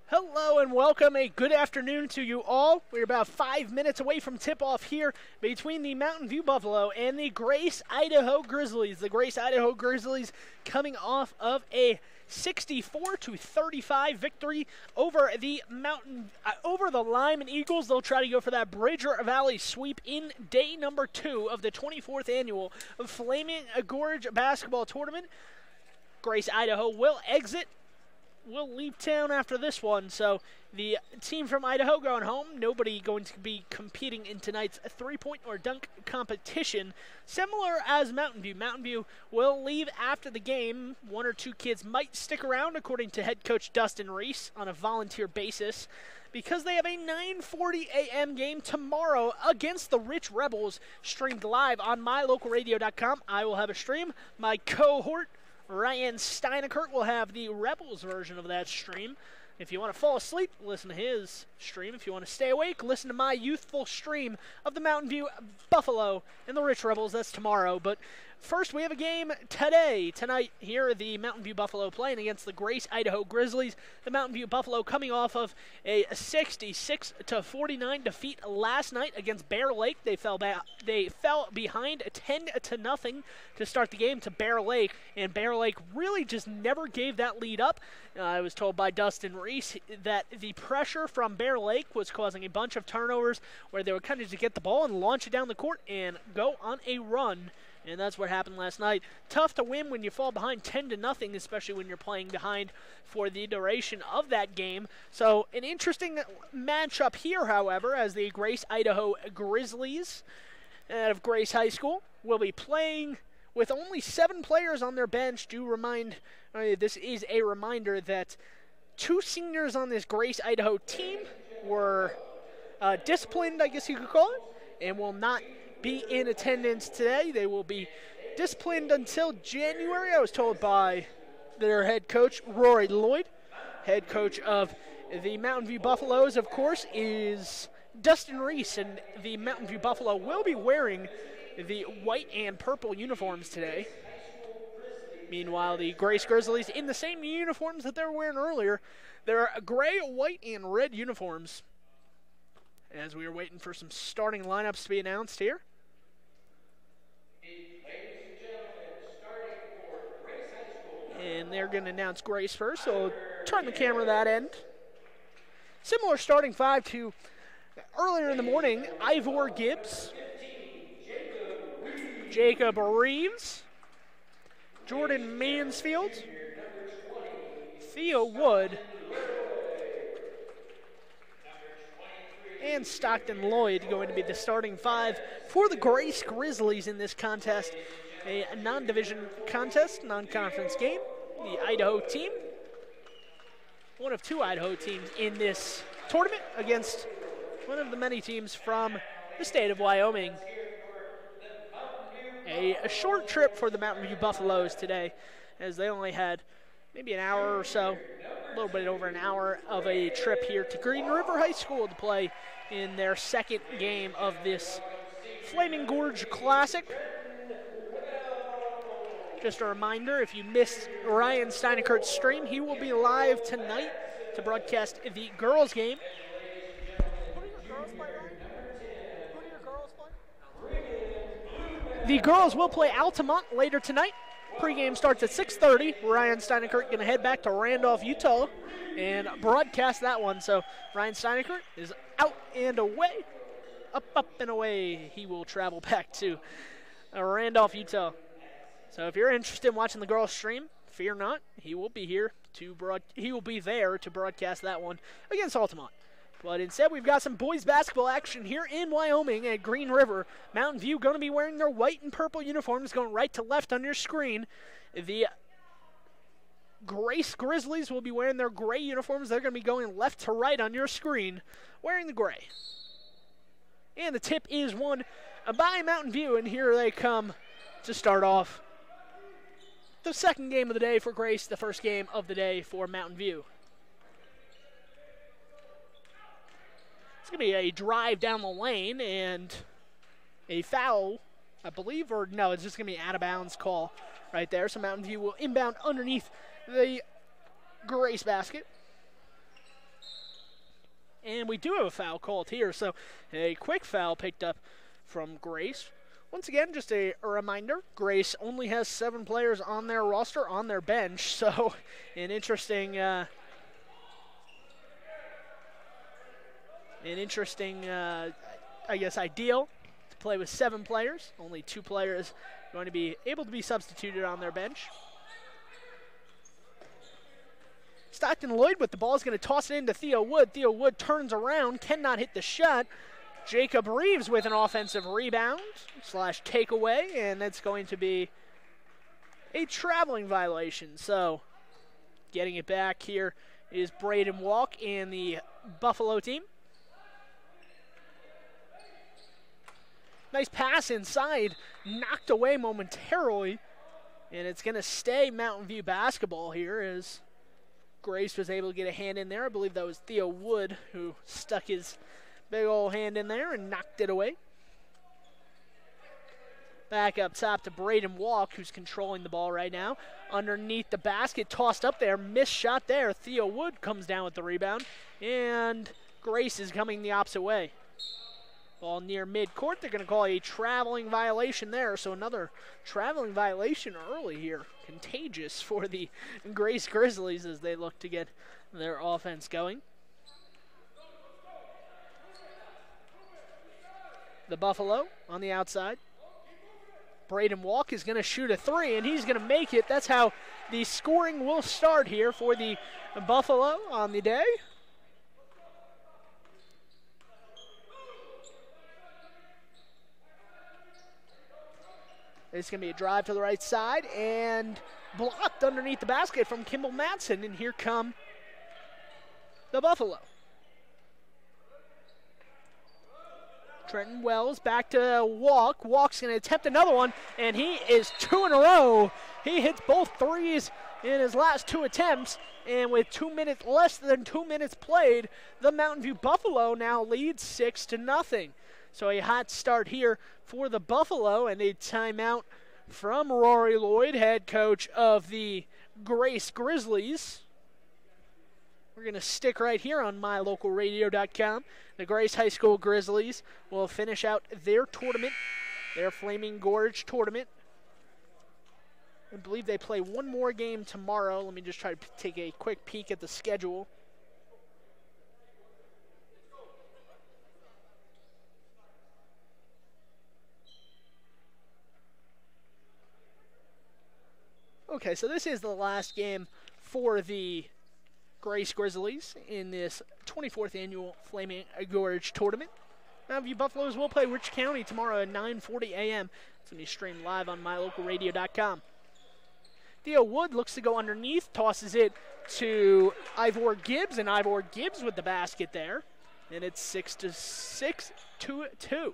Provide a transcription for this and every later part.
Hello and welcome. A good afternoon to you all. We're about 5 minutes away from tip-off here between the Mountain View Buffalo and the Grace, Idaho Grizzlies. The Grace, Idaho Grizzlies coming off of a 64-35 victory over the Lyman Eagles. They'll try to go for that Bridger Valley sweep in day number 2 of the 24th annual Flaming Gorge basketball tournament. Grace, Idaho will leave town after this one, so the team from Idaho going home. Nobody going to be competing in tonight's three-point or dunk competition, similar as Mountain View. Mountain View will leave after the game. 1 or 2 kids might stick around, according to head coach Dustin Rees, on a volunteer basis, because they have a 9:40 a.m. game tomorrow against the Rich Rebels, streamed live on MyLocalRadio.com. I will have a stream. My cohort, Ryan Steinekert, will have the Rebels version of that stream. If you want to fall asleep, listen to his stream. If you want to stay awake, listen to my youthful stream of the Mountain View Buffalo and the Rich Rebels. That's tomorrow. But first, we have a game tonight here, the Mountain View Buffalo playing against the Grace, Idaho Grizzlies. The Mountain View Buffalo coming off of a 66-49 defeat last night against Bear Lake. They fell behind 10-0 to start the game to Bear Lake, and Bear Lake really just never gave that lead up. I was told by Dustin Rees that the pressure from Bear Lake was causing a bunch of turnovers where they would kind of just get the ball and launch it down the court and go on a run. And that's what happened last night. Tough to win when you fall behind 10-0, especially when you're playing behind for the duration of that game. So an interesting matchup here, however, as the Grace, Idaho Grizzlies out of Grace High School will be playing with only 7 players on their bench. This is a reminder that 2 seniors on this Grace, Idaho team were disciplined, I guess you could call it, and will not be in attendance today. They will be disciplined until January, I was told by their head coach, Rory Lloyd. Head coach of the Mountain View Buffaloes, of course, is Dustin Rees, and the Mountain View Buffalo will be wearing the white and purple uniforms today. Meanwhile, the Grace Grizzlies in the same uniforms that they were wearing earlier. They're gray, white, and red uniforms. As we are waiting for some starting lineups to be announced here. And they're going to announce Grace first, so turn the camera that end. Similar starting 5 to earlier in the morning. Ivor Gibbs, Jacob Reeves, Jordan Mansfield, Theo Wood, and Stockton Lloyd going to be the starting 5 for the Grace Grizzlies in this contest. A non-division contest, non-conference game. The Idaho team, one of 2 Idaho teams in this tournament against one of the many teams from the state of Wyoming. A short trip for the Mountain View Buffaloes today, as they only had maybe an hour or so, a little bit over an hour of a trip here to Green River High School to play in their second game of this Flaming Gorge Classic. Just a reminder, if you missed Ryan Steinekert's stream, he will be live tonight to broadcast the girls' game. Who do your girls play, Ryan? Who do your girls play? The girls will play Altamont later tonight. Pre-game starts at 6:30. Ryan Steinekert going to head back to Randolph, Utah, and broadcast that one. So Ryan Steinekert is out and away. Up and away. He will travel back to Randolph, Utah. So if you're interested in watching the girls stream, fear not. He will be here he will be there to broadcast that one against Altamont. But instead, we've got some boys basketball action here in Wyoming at Green River. Mountain View going to be wearing their white and purple uniforms, going right to left on your screen. The Grace Grizzlies will be wearing their gray uniforms. They're going to be going left to right on your screen, wearing the gray. And the tip is won by Mountain View, and here they come to start off the second game of the day for Grace, the first game of the day for Mountain View. It's going to be a drive down the lane and a foul, I believe, or no, it's just going to be an out-of-bounds call right there. So Mountain View will inbound underneath the Grace basket. And we do have a foul called here, so a quick foul picked up from Grace. Once again, just a reminder, Grace only has 7 players on their roster, on their bench, so an interesting, I guess, ideal to play with 7 players. Only 2 players going to be able to be substituted on their bench. Stockton Lloyd with the ball is going to toss it into Theo Wood. Theo Wood turns around, cannot hit the shot. Jacob Reeves with an offensive rebound / takeaway, and that's going to be a traveling violation. So getting it back here is Braden Walk and the Buffalo team. Nice pass inside, knocked away momentarily, and it's going to stay Mountain View basketball here as Grace was able to get a hand in there. I believe that was Theo Wood who stuck his big old hand in there and knocked it away. Back up top to Braden Walk, who's controlling the ball right now. Underneath the basket, tossed up there, missed shot there. Theo Wood comes down with the rebound, and Grace is coming the opposite way. Ball near midcourt. They're going to call a traveling violation there, so another traveling violation early here. Contagious for the Grace Grizzlies as they look to get their offense going. The Buffalo on the outside. Braden Walk is going to shoot a 3, and he's going to make it. That's how the scoring will start here for the Buffalo on the day. It's going to be a drive to the right side and blocked underneath the basket from Kimball Madsen, and here come the Buffalo. Trenton Wells back to Walk. Walk's going to attempt another one, and he is 2 in a row. He hits both threes in his last 2 attempts, and with less than 2 minutes played, the Mountain View Buffalo now leads 6-0. So a hot start here for the Buffalo, and a timeout from Rory Lloyd, head coach of the Grace Grizzlies. We're going to stick right here on MyLocalRadio.com. The Grace High School Grizzlies will finish out their tournament, their Flaming Gorge tournament. I believe they play one more game tomorrow. Let me just try to take a quick peek at the schedule. Okay, so this is the last game for the Grace Grizzlies in this 24th annual Flaming Gorge tournament. Mountain View Buffaloes will play Rich County tomorrow at 9:40 a.m. It's going to be streamed live on MyLocalRadio.com. Theo Wood looks to go underneath, tosses it to Ivor Gibbs, and Ivor Gibbs with the basket there. And it's 6-6, 2-2.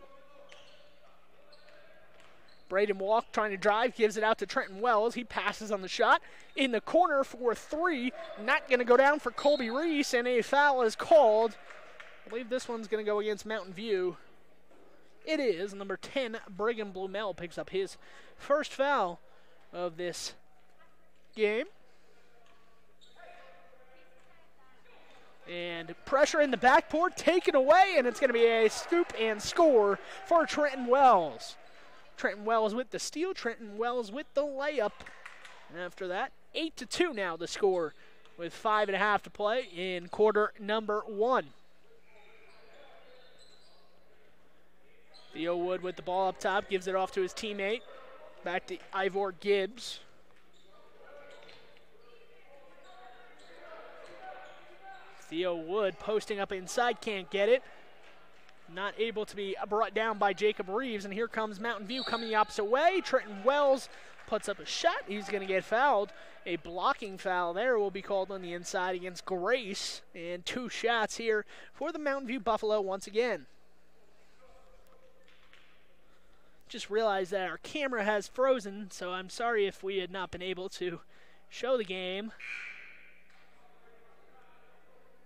Braden Walk trying to drive, gives it out to Trenton Wells. He passes on the shot. In the corner for 3. Not going to go down for Colby Reese, and a foul is called. I believe this one's going to go against Mountain View. It is. Number 10, Brigham Blumell, picks up his first foul of this game. And pressure in the backboard, taken away, and it's going to be a scoop and score for Trenton Wells. Trenton Wells with the steal, Trenton Wells with the layup. And after that, 8-2 now the score with 5.5 to play in quarter number 1. Theo Wood with the ball up top, gives it off to his teammate. Back to Ivor Gibbs. Theo Wood posting up inside, can't get it. Not able to be brought down by Jacob Reeves, and here comes Mountain View coming the opposite way. Trenton Wells puts up a shot. He's going to get fouled. A blocking foul there will be called on the inside against Grace, and 2 shots here for the Mountain View Buffalo once again. Just realized that our camera has frozen, so I'm sorry if we had not been able to show the game.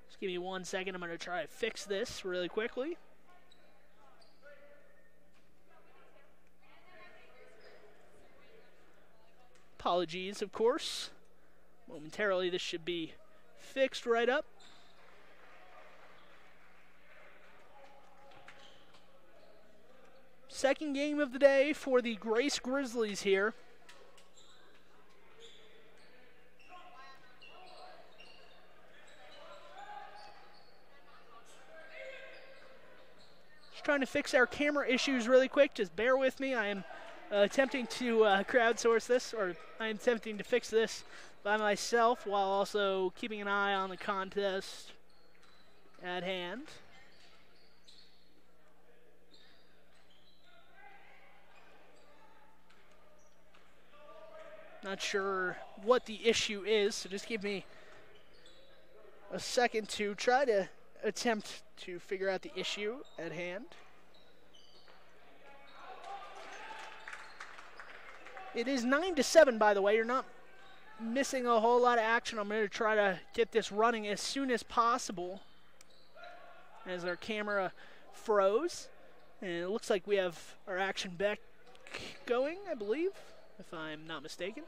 Just give me 1 second. I'm going to try to fix this really quickly. Apologies, of course. Momentarily, this should be fixed right up. Second game of the day for the Grace Grizzlies here. Just trying to fix our camera issues really quick. Just bear with me. I am attempting to crowdsource this, or I am attempting to fix this by myself while also keeping an eye on the contest at hand. Not sure what the issue is, so just give me a second to try to attempt to figure out the issue at hand. It is 9-7, by the way. You're not missing a whole lot of action. I'm going to try to get this running as soon as possible as our camera froze. And it looks like we have our action back going, I believe, if I'm not mistaken.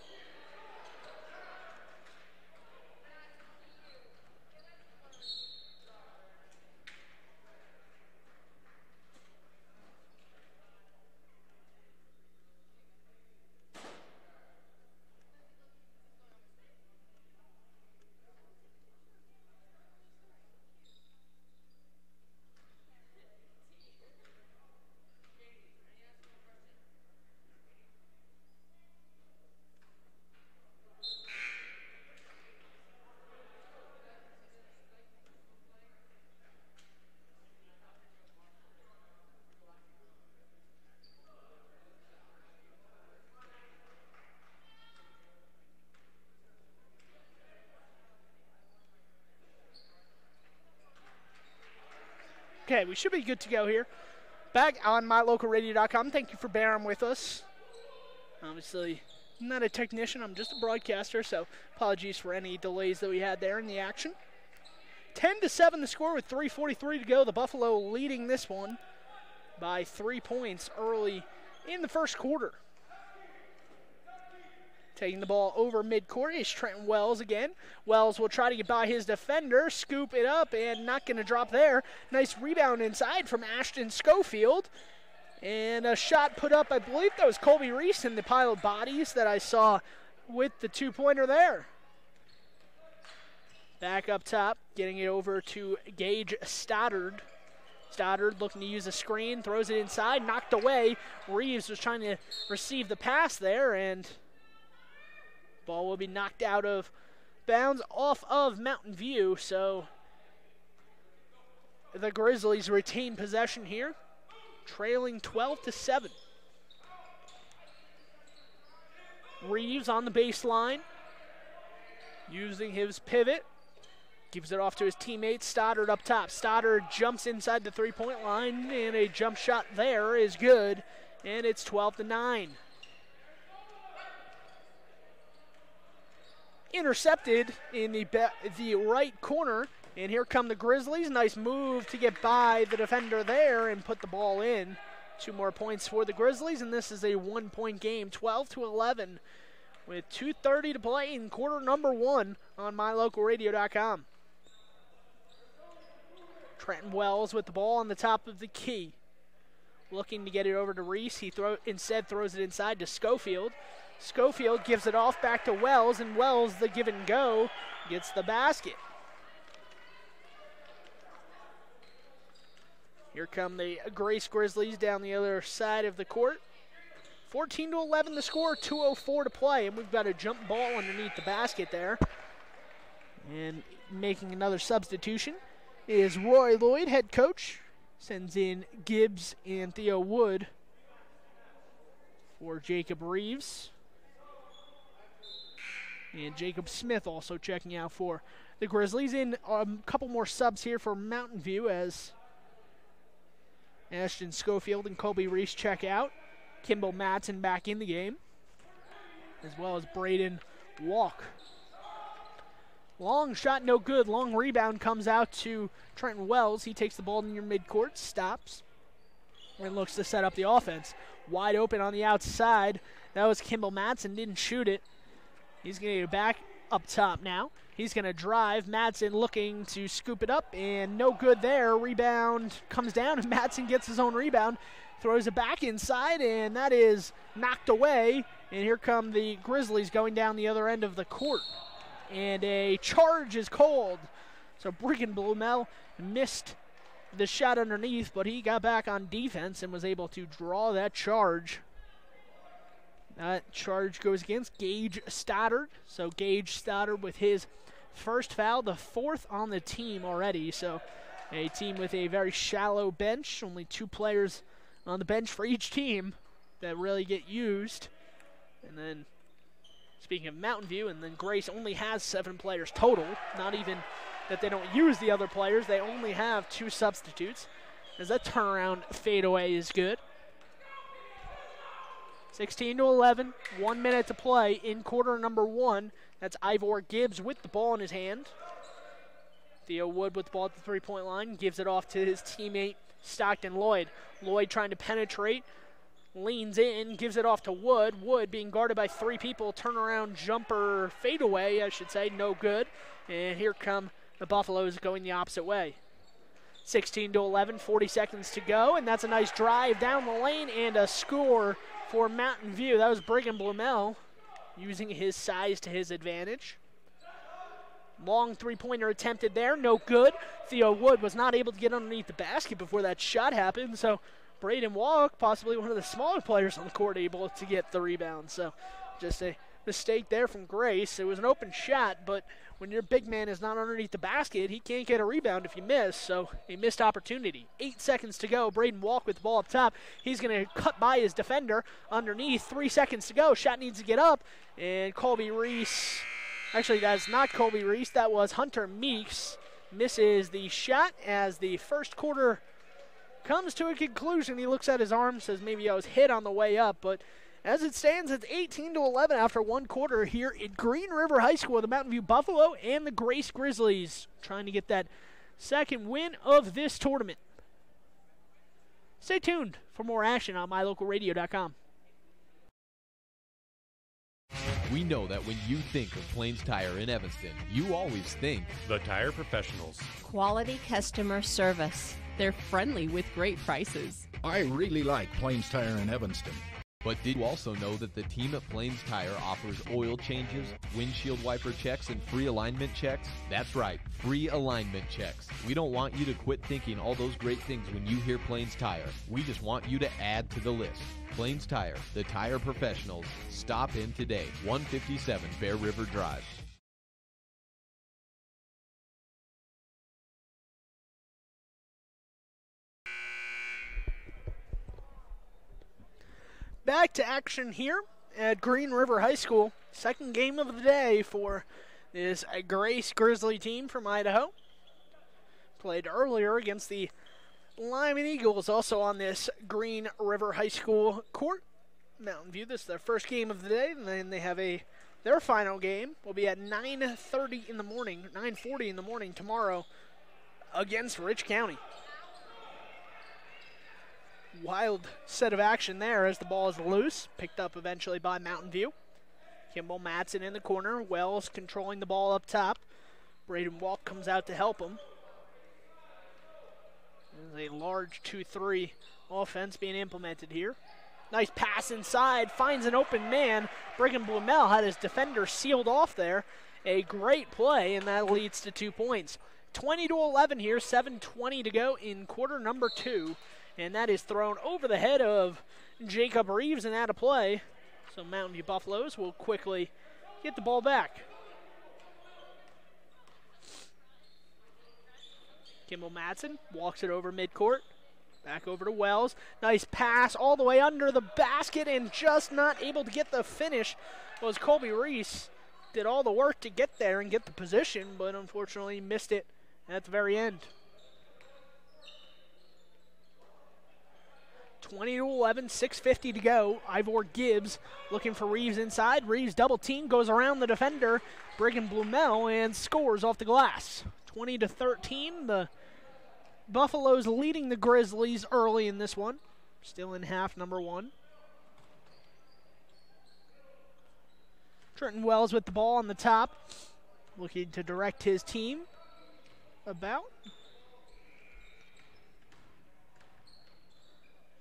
Okay, we should be good to go here. Back on MyLocalRadio.com. Thank you for bearing with us. Obviously, I'm not a technician. I'm just a broadcaster, so apologies for any delays that we had there in the action. 10-7 the score with 3:43 to go. The Buffalo leading this one by 3 points early in the first quarter. Taking the ball over midcourt is Trenton Wells again. Wells will try to get by his defender, scoop it up, and not going to drop there. Nice rebound inside from Ashton Schofield. And a shot put up, I believe that was Colby Rees in the pile of bodies that I saw with the two-pointer there. Back up top, getting it over to Gage Stoddard. Stoddard looking to use a screen, throws it inside, knocked away. Reeves was trying to receive the pass there, and ball will be knocked out of bounds off of Mountain View, so the Grizzlies retain possession here, trailing 12-7. Reeves on the baseline, using his pivot, gives it off to his teammate Stoddard up top. Stoddard jumps inside the three-point line, and a jump shot there is good, and it's 12-9. Intercepted in the right corner, and here come the Grizzlies. Nice move to get by the defender there and put the ball in. 2 more points for the Grizzlies, and this is a 1-point game, 12-11, with 2:30 to play in quarter number 1 on MyLocalRadio.com. Trenton Wells with the ball on the top of the key, looking to get it over to Reese. He instead throws it inside to Schofield. Schofield gives it off back to Wells, and Wells, the give and go, gets the basket. Here come the Grace Grizzlies down the other side of the court. 14-11 the score, 2:04 to play, and we've got a jump ball underneath the basket there. And making another substitution is Roy Lloyd, head coach. Sends in Gibbs and Theo Wood for Jacob Reeves. And Jacob Smith also checking out for the Grizzlies. In a couple more subs here for Mountain View as Ashton Schofield and Colby Reese check out. Kimball Madsen back in the game, as well as Braden Walk. Long shot, no good. Long rebound comes out to Trenton Wells. He takes the ball near midcourt, stops, and looks to set up the offense. Wide open on the outside. That was Kimball Madsen, didn't shoot it. He's going to get back up top now. He's going to drive. Madsen looking to scoop it up, and no good there. Rebound comes down, and Madsen gets his own rebound. throws it back inside, and that is knocked away. And here come the Grizzlies going down the other end of the court. And a charge is called. So Brigham Blumel missed the shot underneath, but he got back on defense and was able to draw that charge. That charge goes against Gage Stoddard. So Gage Stoddard with his first foul, the 4th on the team already. So a team with a very shallow bench, only 2 players on the bench for each team that really get used. And then, speaking of Mountain View, and then Grace only has 7 players total, not even that they don't use the other players. They only have 2 substitutes, as that turnaround fadeaway is good. 16-11, 1 minute to play in quarter number 1. That's Ivor Gibbs with the ball in his hand. Theo Wood with the ball at the 3-point line, gives it off to his teammate Stockton Lloyd. Lloyd trying to penetrate, leans in, gives it off to Wood. Wood being guarded by 3 people, turnaround jumper fadeaway, I should say, no good. And here come the Buffaloes going the opposite way. 16-11, 40 seconds to go, and that's a nice drive down the lane and a score for Mountain View. That was Brigham Blumel using his size to his advantage. Long 3-pointer attempted there, no good. Theo Wood was not able to get underneath the basket before that shot happened, so Braden Walk, possibly one of the smaller players on the court, able to get the rebound. So just a mistake there from Grace. It was an open shot, but when your big man is not underneath the basket, he can't get a rebound if you miss, so a missed opportunity. 8 seconds to go. Braden Walk with the ball up top. He's going to cut by his defender underneath. 3 seconds to go. Shot needs to get up, and Colby Reese, actually that's not Colby Reese, that was Hunter Meeks, misses the shot as the first quarter comes to a conclusion. He looks at his arm, says maybe I was hit on the way up, but as it stands, it's 18-11 after 1 quarter here at Green River High School. The Mountain View Buffalo and the Grace Grizzlies trying to get that second win of this tournament. Stay tuned for more action on MyLocalRadio.com. We know that when you think of Plains Tire in Evanston, you always think The Tire Professionals. Quality customer service. They're friendly with great prices. I really like Plains Tire in Evanston. But did you also know that the team at Plains Tire offers oil changes, windshield wiper checks, and free alignment checks? That's right, free alignment checks. We don't want you to quit thinking all those great things when you hear Plains Tire. We just want you to add to the list. Plains Tire, the tire professionals. Stop in today, 157 Bear River Drive. Back to action here at Green River High School. Second game of the day for this Grace Grizzly team from Idaho. Played earlier against the Lyman Eagles, also on this Green River High School court. Mountain View, this is their first game of the day, and then they have their final game will be at 9:30 in the morning, 9:40 in the morning tomorrow against Rich County. Wild set of action there as the ball is loose, picked up eventually by Mountain View. Kimball Matson in the corner, Wells controlling the ball up top. Braden Walk comes out to help him. There's a large 2-3 offense being implemented here. Nice pass inside, finds an open man. Brigham Blumel had his defender sealed off there. A great play, and that leads to 2 points. 20-11 here, 7:20 to go in quarter number 2. And that is thrown over the head of Jacob Reeves and out of play. So Mountain View Buffaloes will quickly get the ball back. Kimball Matson walks it over midcourt. Back over to Wells. Nice pass all the way under the basket and just not able to get the finish was Colby Reese. Did all the work to get there and get the position, but unfortunately missed it at the very end. 20-11, 6:50 to go. Ivor Gibbs looking for Reeves inside. Reeves double team, goes around the defender, Brigham Blumel, and scores off the glass. 20-13, the Buffaloes leading the Grizzlies early in this one. Still in half number 1. Trenton Wells with the ball on the top, looking to direct his team about.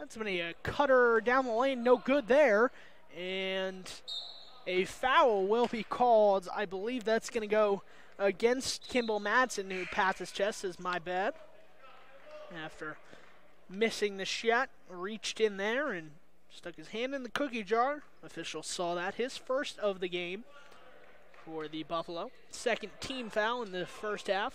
That's been a cutter down the lane, no good there. And a foul will be called. I believe that's going to go against Kimball Madsen, who pats his chest, says, my bad. After missing the shot, reached in there and stuck his hand in the cookie jar. Officials saw that. His first of the game for the Buffalo. Second team foul in the first half.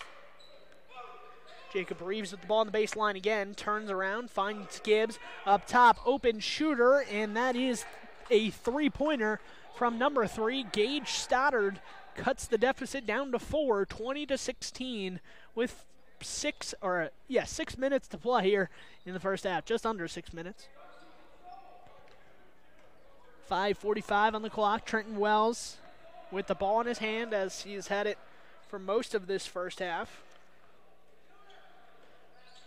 Jacob Reeves with the ball on the baseline again. Turns around, finds Gibbs up top. Open shooter, and that is a three-pointer from number 3. Gage Stoddard cuts the deficit down to 4, 20-16 with 6 minutes to play here in the first half. Just under 6 minutes. 5:45 on the clock. Trenton Wells with the ball in his hand as he's had it for most of this first half.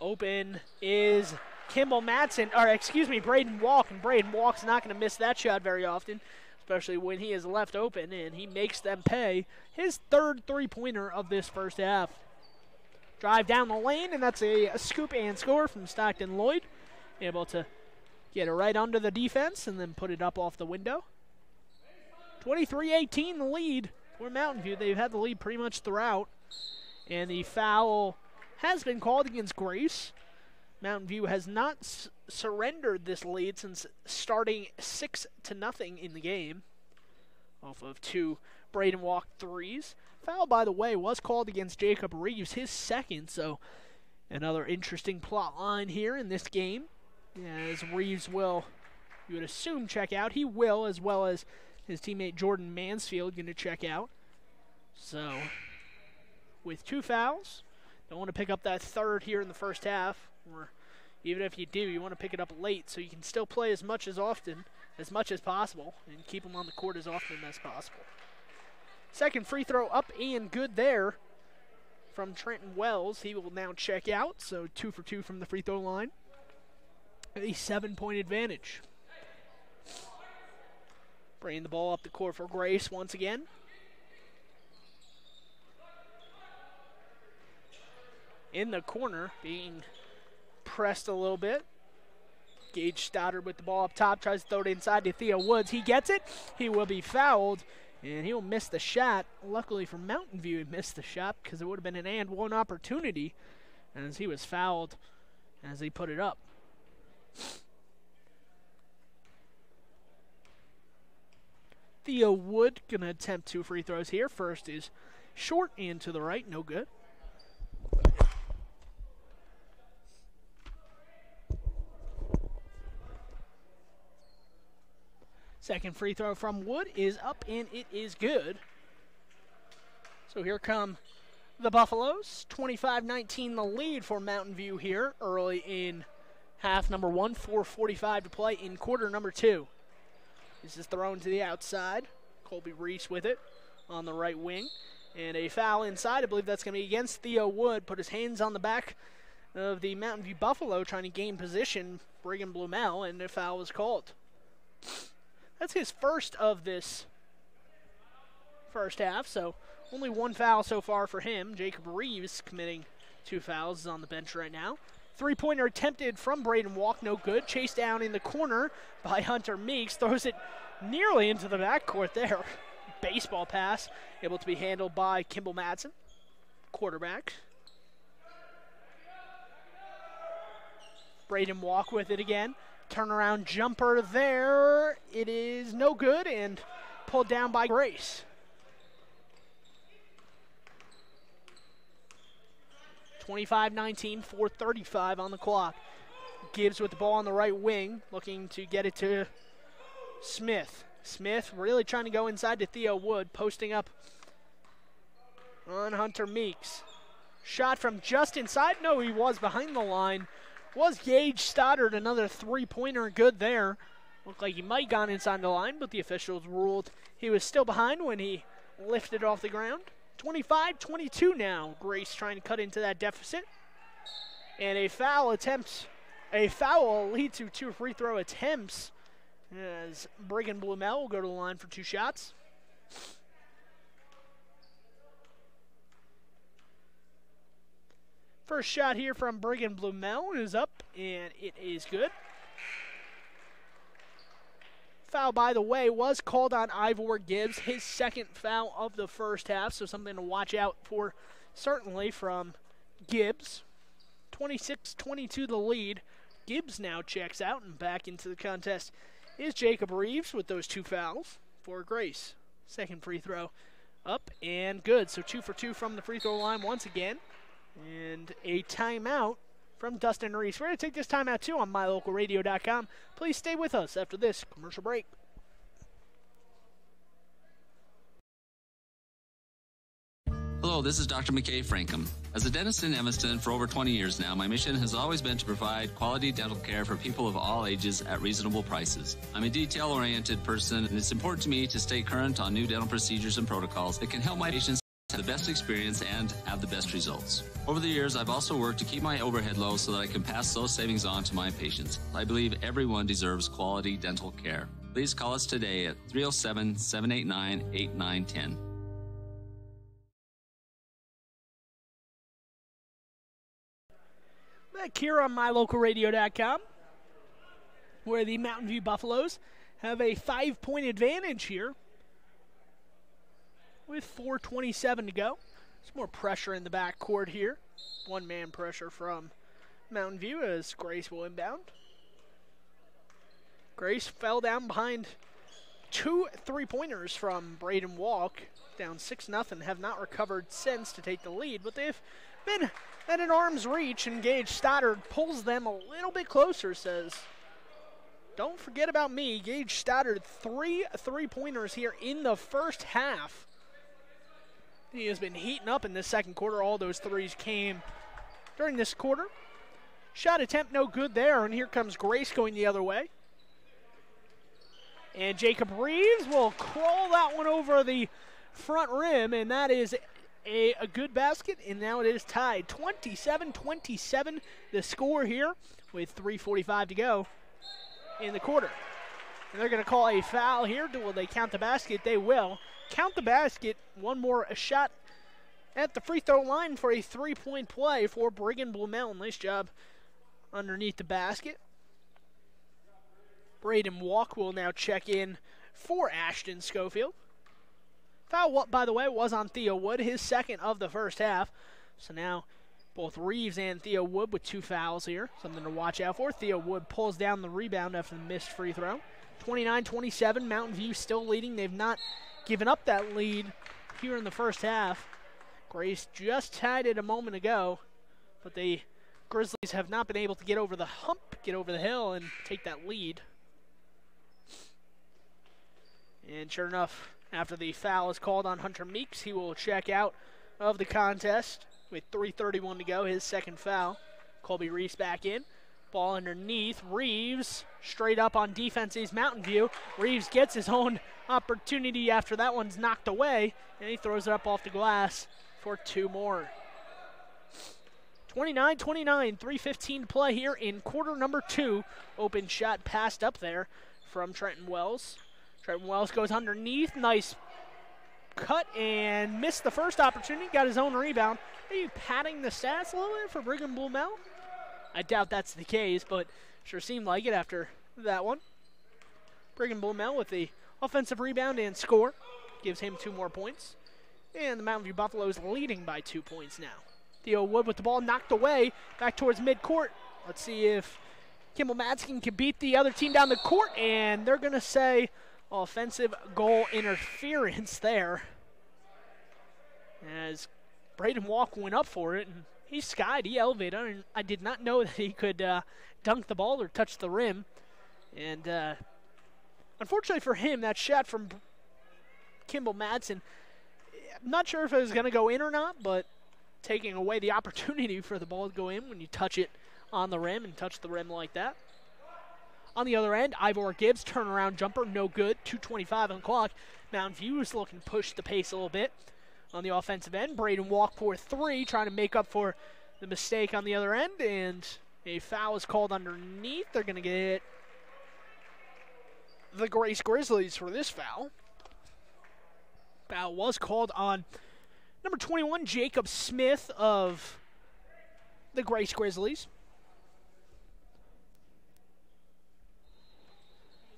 Open is Braden Walk, and Braden Walk's not going to miss that shot very often, especially when he is left open, and he makes them pay his third three-pointer of this first half. Drive down the lane, and that's a scoop and score from Stockton Lloyd. Able to get it right under the defense and then put it up off the window. 23-18 the lead for Mountain View. They've had the lead pretty much throughout, and the foul has been called against Grace. Mountain View has not surrendered this lead since starting 6-0 in the game off of 2 Braden Walk threes. Foul, by the way, was called against Jacob Reeves, his second, so another interesting plot line here in this game. As Reeves will, you would assume, check out. He will, as well as his teammate Jordan Mansfield going to check out. So, with 2 fouls, don't want to pick up that third here in the first half, or even if you do, you want to pick it up late so you can still play as much as possible, and keep them on the court as often as possible. Second free throw up and good there from Trenton Wells. He will now check out, so 2 for 2 from the free throw line. A 7-point advantage. Bringing the ball up the court for Grace once again. In the corner, being pressed a little bit. Gage Stoddard with the ball up top, tries to throw it inside to Theo Woods. He gets it. He will be fouled, and he'll miss the shot. Luckily for Mountain View, he missed the shot because it would have been an and one opportunity as he was fouled as he put it up. Theo Wood going to attempt 2 free throws here. First is short and to the right, no good. Second free throw from Wood is up, and it is good. So here come the Buffaloes. 25-19 the lead for Mountain View here early in half number 1. 4:45 to play in quarter number 2. This is thrown to the outside. Colby Reese with it on the right wing. And a foul inside. I believe that's going to be against Theo Wood. Put his hands on the back of the Mountain View Buffalo trying to gain position. Brigham Blumel, and a foul was called. That's his first of this first half, so only 1 foul so far for him. Jacob Reeves committing 2 fouls, is on the bench right now. Three-pointer attempted from Braden Walk, no good. Chased down in the corner by Hunter Meeks. Throws it nearly into the backcourt there. Baseball pass, able to be handled by Kimball Madsen, quarterback. Braden Walk with it again. Turnaround jumper there. It is no good and pulled down by Grace. 25-19, 4:35 on the clock. Gibbs with the ball on the right wing, looking to get it to Smith. Smith really trying to go inside to Theo Wood, posting up on Hunter Meeks. Shot from just inside. No, he was behind the line. Was Gage Stoddard, another three-pointer, good there. Looked like he might have gone inside the line, but the officials ruled he was still behind when he lifted off the ground. 25-22 now. Grace trying to cut into that deficit. And a foul will lead to 2 free throw attempts as Brigham Blumel will go to the line for 2 shots. First shot here from Brigham Blumel is up, and it is good. Foul, by the way, was called on Ivor Gibbs, his second foul of the first half, so something to watch out for certainly from Gibbs. 26-22 the lead. Gibbs now checks out, and back into the contest is Jacob Reeves with those 2 fouls for Grace. Second free throw up and good, so 2 for 2 from the free throw line once again. And a timeout from Dustin Rees. We're going to take this timeout too on MyLocalRadio.com. Please stay with us after this commercial break. Hello, this is Dr. McKay Frankham. As a dentist in Evanston for over 20 years now, my mission has always been to provide quality dental care for people of all ages at reasonable prices. I'm a detail-oriented person, and it's important to me to stay current on new dental procedures and protocols that can help my patients have the best experience and have the best results. Over the years, I've also worked to keep my overhead low so that I can pass those savings on to my patients. I believe everyone deserves quality dental care. Please call us today at 307-789-8910. Back here on MyLocalRadio.com, where the Mountain View Buffaloes have a 5-point advantage here with 4:27 to go. Some more pressure in the backcourt here. One-man pressure from Mountain View as Grace will inbound. Grace fell down behind 2 3-pointers from Braden Walk. Down 6-0, have not recovered since to take the lead, but they've been at an arm's reach, and Gage Stoddard pulls them a little bit closer, says, don't forget about me. Gage Stoddard, 3 3-pointers here in the first half. He has been heating up in this second quarter. All those threes came during this quarter. Shot attempt no good there, and here comes Grace going the other way. And Jacob Reeves will crawl that one over the front rim, and that is a good basket, and now it is tied. 27-27 the score here with 3:45 to go in the quarter. And they're going to call a foul here. Will they count the basket? They will. Count the basket. One more shot at the free throw line for a 3-point play for Brigham Blumell. Nice job underneath the basket. Braden Walk will now check in for Ashton Schofield. Foul, by the way, was on Theo Wood, his second of the first half. So now both Reeves and Theo Wood with 2 fouls here. Something to watch out for. Theo Wood pulls down the rebound after the missed free throw. 29-27, Mountain View still leading. They've not given up that lead here in the first half. Grace just tied it a moment ago, but the Grizzlies have not been able to get over the hump, get over the hill, and take that lead. And sure enough, after the foul is called on Hunter Meeks, he will check out of the contest with 3:31 to go, his second foul. Colby Reese back in. Ball underneath. Reeves straight up on defense is Mountain View. Reeves gets his own opportunity after that one's knocked away, and he throws it up off the glass for 2 more. 29-29, 3:15 to play here in quarter number 2. Open shot passed up there from Trenton Wells. Trenton Wells goes underneath. Nice cut and missed the first opportunity. Got his own rebound. Are you padding the stats a little bit for Brigham Blumell? I doubt that's the case, but sure seemed like it after that one. Brigham Blumell with the offensive rebound and score. Gives him 2 more points. And the Mountain View Buffaloes leading by 2 points now. Theo Wood with the ball knocked away back towards midcourt. Let's see if Kimball Madsen can beat the other team down the court, and they're going to say offensive goal interference there. As Braden Walk went up for it, and he skied, he elevated. I did not know that he could dunk the ball or touch the rim. And unfortunately for him, that shot from Kimball Madsen, I'm not sure if it was going to go in or not, but taking away the opportunity for the ball to go in when you touch it on the rim and touch the rim like that. On the other end, Ivor Gibbs, turnaround jumper, no good. 2:25 on the clock. Mountain View is looking to push the pace a little bit. On the offensive end, Braden Walk for 3, trying to make up for the mistake on the other end, and a foul is called underneath. They're going to get the Grace Grizzlies for this foul. Foul was called on number 21, Jacob Smith of the Grace Grizzlies.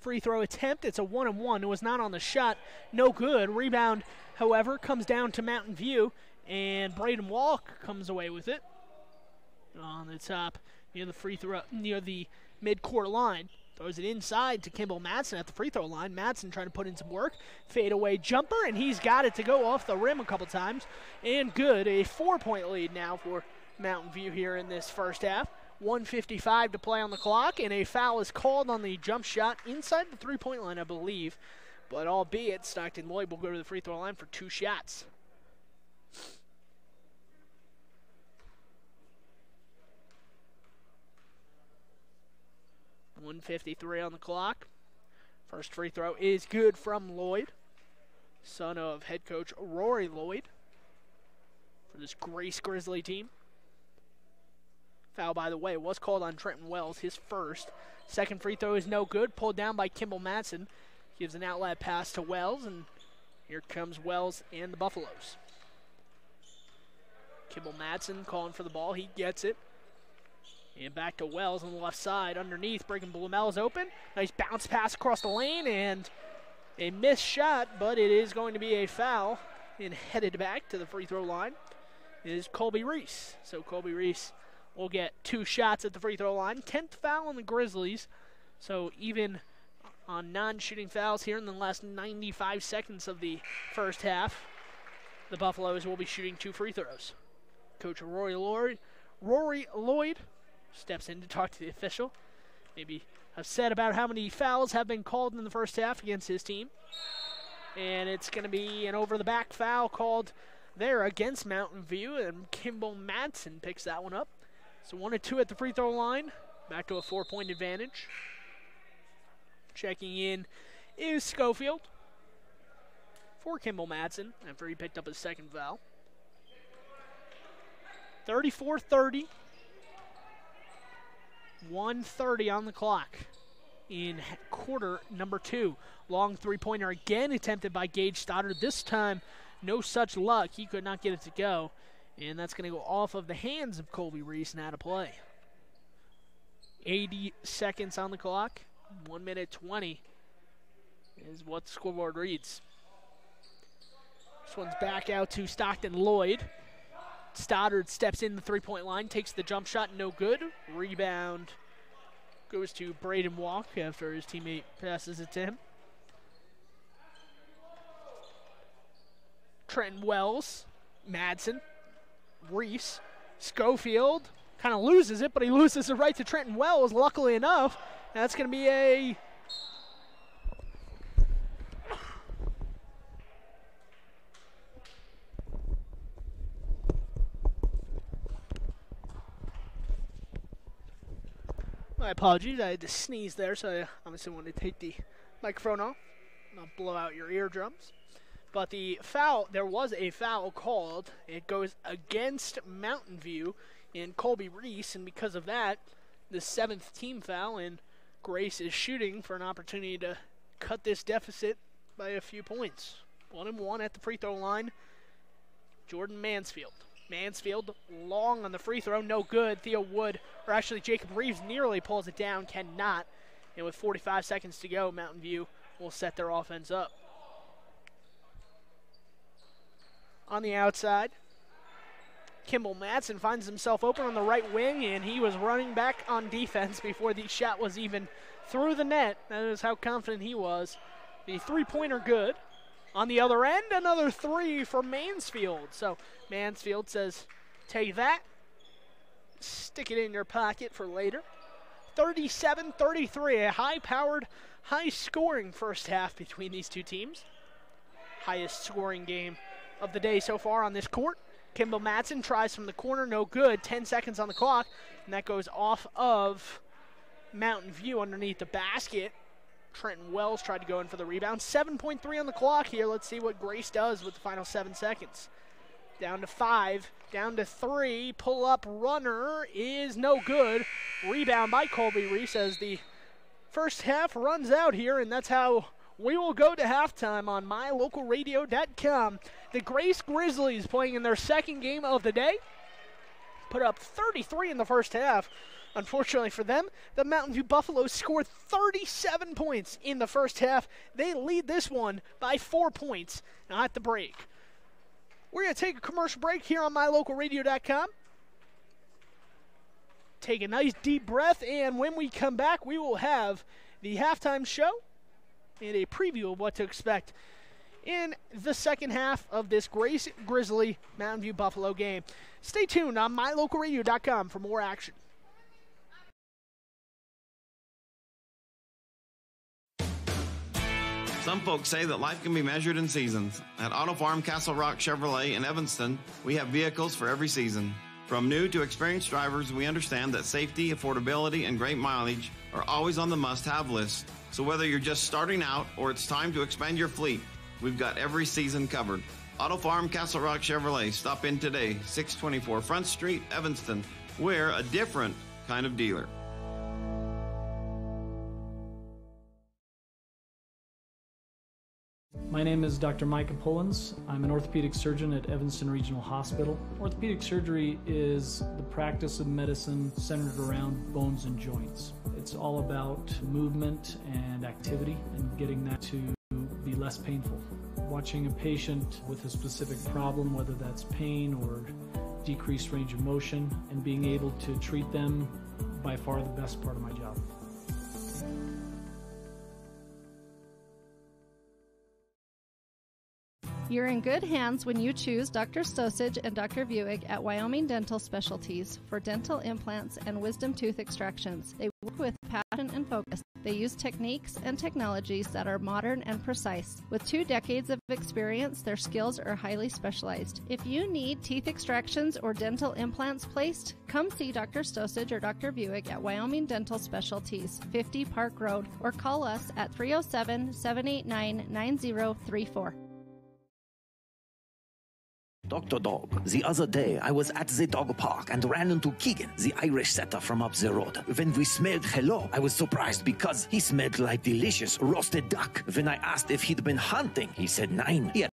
free throw attempt. It's a 1-and-1. It was not on the shot. No good. Rebound, however, comes down to Mountain View, and Braden Walk comes away with it on the top near the free throw, near the mid-court line. Throws it inside to Kimball Madsen at the free throw line. Madsen trying to put in some work. Fadeaway jumper, and he's got it to go off the rim a couple times. And good. A 4-point lead now for Mountain View here in this first half. 1:55 to play on the clock, and a foul is called on the jump shot inside the three-point line, I believe. But albeit, Stockton Lloyd will go to the free throw line for 2 shots. .153 on the clock. First free throw is good from Lloyd, son of head coach Rory Lloyd, for this Grace Grizzly team. Foul, by the way, was called on Trenton Wells, his first. Second free throw is no good, pulled down by Kimball Madsen. Gives an outlet pass to Wells, and here comes Wells and the Buffaloes. Kimball Madsen calling for the ball. He gets it. And back to Wells on the left side. Underneath, Brigham Blumel's open. Nice bounce pass across the lane, and a missed shot, but it is going to be a foul. And headed back to the free throw line is Colby Rees. So Colby Rees will get 2 shots at the free throw line. 10th foul on the Grizzlies. So even on non-shooting fouls here in the last 95 seconds of the first half, the Buffaloes will be shooting 2 free throws. Coach Rory Lloyd steps in to talk to the official. Maybe upset about how many fouls have been called in the first half against his team. And it's going to be an over-the-back foul called there against Mountain View, and Kimball Madsen picks that one up. So 1-2 at the free throw line. Back to a 4-point advantage. Checking in is Schofield for Kimball Madsen after he picked up his second foul. 34-30. 1:30 on the clock in quarter number 2. Long three-pointer again attempted by Gage Stoddard. This time, no such luck. He could not get it to go. And that's going to go off of the hands of Colby Rees and out of play. 80 seconds on the clock. 1:20 is what the scoreboard reads. This one's back out to Stockton Lloyd. Stoddard steps in the three-point line, takes the jump shot, no good. Rebound goes to Braden Walk after his teammate passes it to him. Trenton Wells, Madsen, Reese, Schofield kind of loses it, but he loses it right to Trenton Wells, luckily enough. That's going to be a my apologies, I had to sneeze there, so I obviously wanted to take the microphone off, not blow out your eardrums. But the foul, there was a foul called. It goes against Mountain View in Colby Rees, and because of that, the 7th team foul, and Grace is shooting for an opportunity to cut this deficit by a few points. 1-1 at the free throw line. Jordan Mansfield. Mansfield long on the free throw, no good. Theo Wood, or actually Jacob Reeves nearly pulls it down, cannot. And with 45 seconds to go, Mountain View will set their offense up. On the outside, Kimball Madsen finds himself open on the right wing, and he was running back on defense before the shot was even through the net. That is how confident he was. The three-pointer good. On the other end, another 3 for Mansfield. So Mansfield says, take that, stick it in your pocket for later. 37-33, a high-powered, high-scoring first half between these two teams. Highest scoring game of the day so far on this court. Kimball Madsen tries from the corner, no good. 10 seconds on the clock, and that goes off of Mountain View underneath the basket. Trenton Wells tried to go in for the rebound. 7.3 on the clock here. Let's see what Grace does with the final 7 seconds. Down to 5, down to 3. Pull-up runner is no good. Rebound by Colby Rees as the first half runs out here, and that's how we will go to halftime on MyLocalRadio.com. The Grace Grizzlies playing in their second game of the day. Put up 33 in the first half. Unfortunately for them, the Mountain View Buffaloes scored 37 points in the first half. They lead this one by 4 points now at the break. We're going to take a commercial break here on MyLocalRadio.com. Take a nice deep breath, and when we come back, we will have the halftime show and a preview of what to expect in the second half of this Grizzly Mountain View Buffalo game. Stay tuned on MyLocalRadio.com for more action. Some folks say that life can be measured in seasons. At Auto Farm Castle Rock Chevrolet in Evanston, we have vehicles for every season. From new to experienced drivers, we understand that safety, affordability, and great mileage are always on the must-have list. So whether you're just starting out or it's time to expand your fleet, we've got every season covered. Auto Farm Castle Rock Chevrolet. Stop in today, 624 Front Street, Evanston. We're a different kind of dealer. My name is Dr. Micah Pullins. I'm an orthopedic surgeon at Evanston Regional Hospital. Orthopedic surgery is the practice of medicine centered around bones and joints. It's all about movement and activity and getting that to be less painful. Watching a patient with a specific problem, whether that's pain or decreased range of motion, and being able to treat them, by far the best part of my job. You're in good hands when you choose Dr. Stosage and Dr. Buick at Wyoming Dental Specialties for dental implants and wisdom tooth extractions. They work with passion and focus. They use techniques and technologies that are modern and precise. With 2 decades of experience, their skills are highly specialized. If you need teeth extractions or dental implants placed, come see Dr. Stosage or Dr. Buick at Wyoming Dental Specialties, 50 Park Road, or call us at 307-789-9034. Dr. Dog, the other day I was at the dog park and ran into Keegan, the Irish setter from up the road. When we smelled hello, I was surprised because he smelled like delicious roasted duck. When I asked if he'd been hunting, he said nein. He had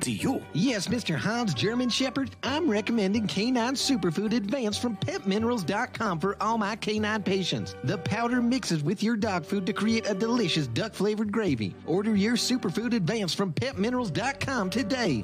to you. Yes, Mr. Hans German Shepherd, I'm recommending Canine Superfood Advanced from PetMinerals.com for all my canine patients. The powder mixes with your dog food to create a delicious duck-flavored gravy. Order your Superfood Advanced from PetMinerals.com today.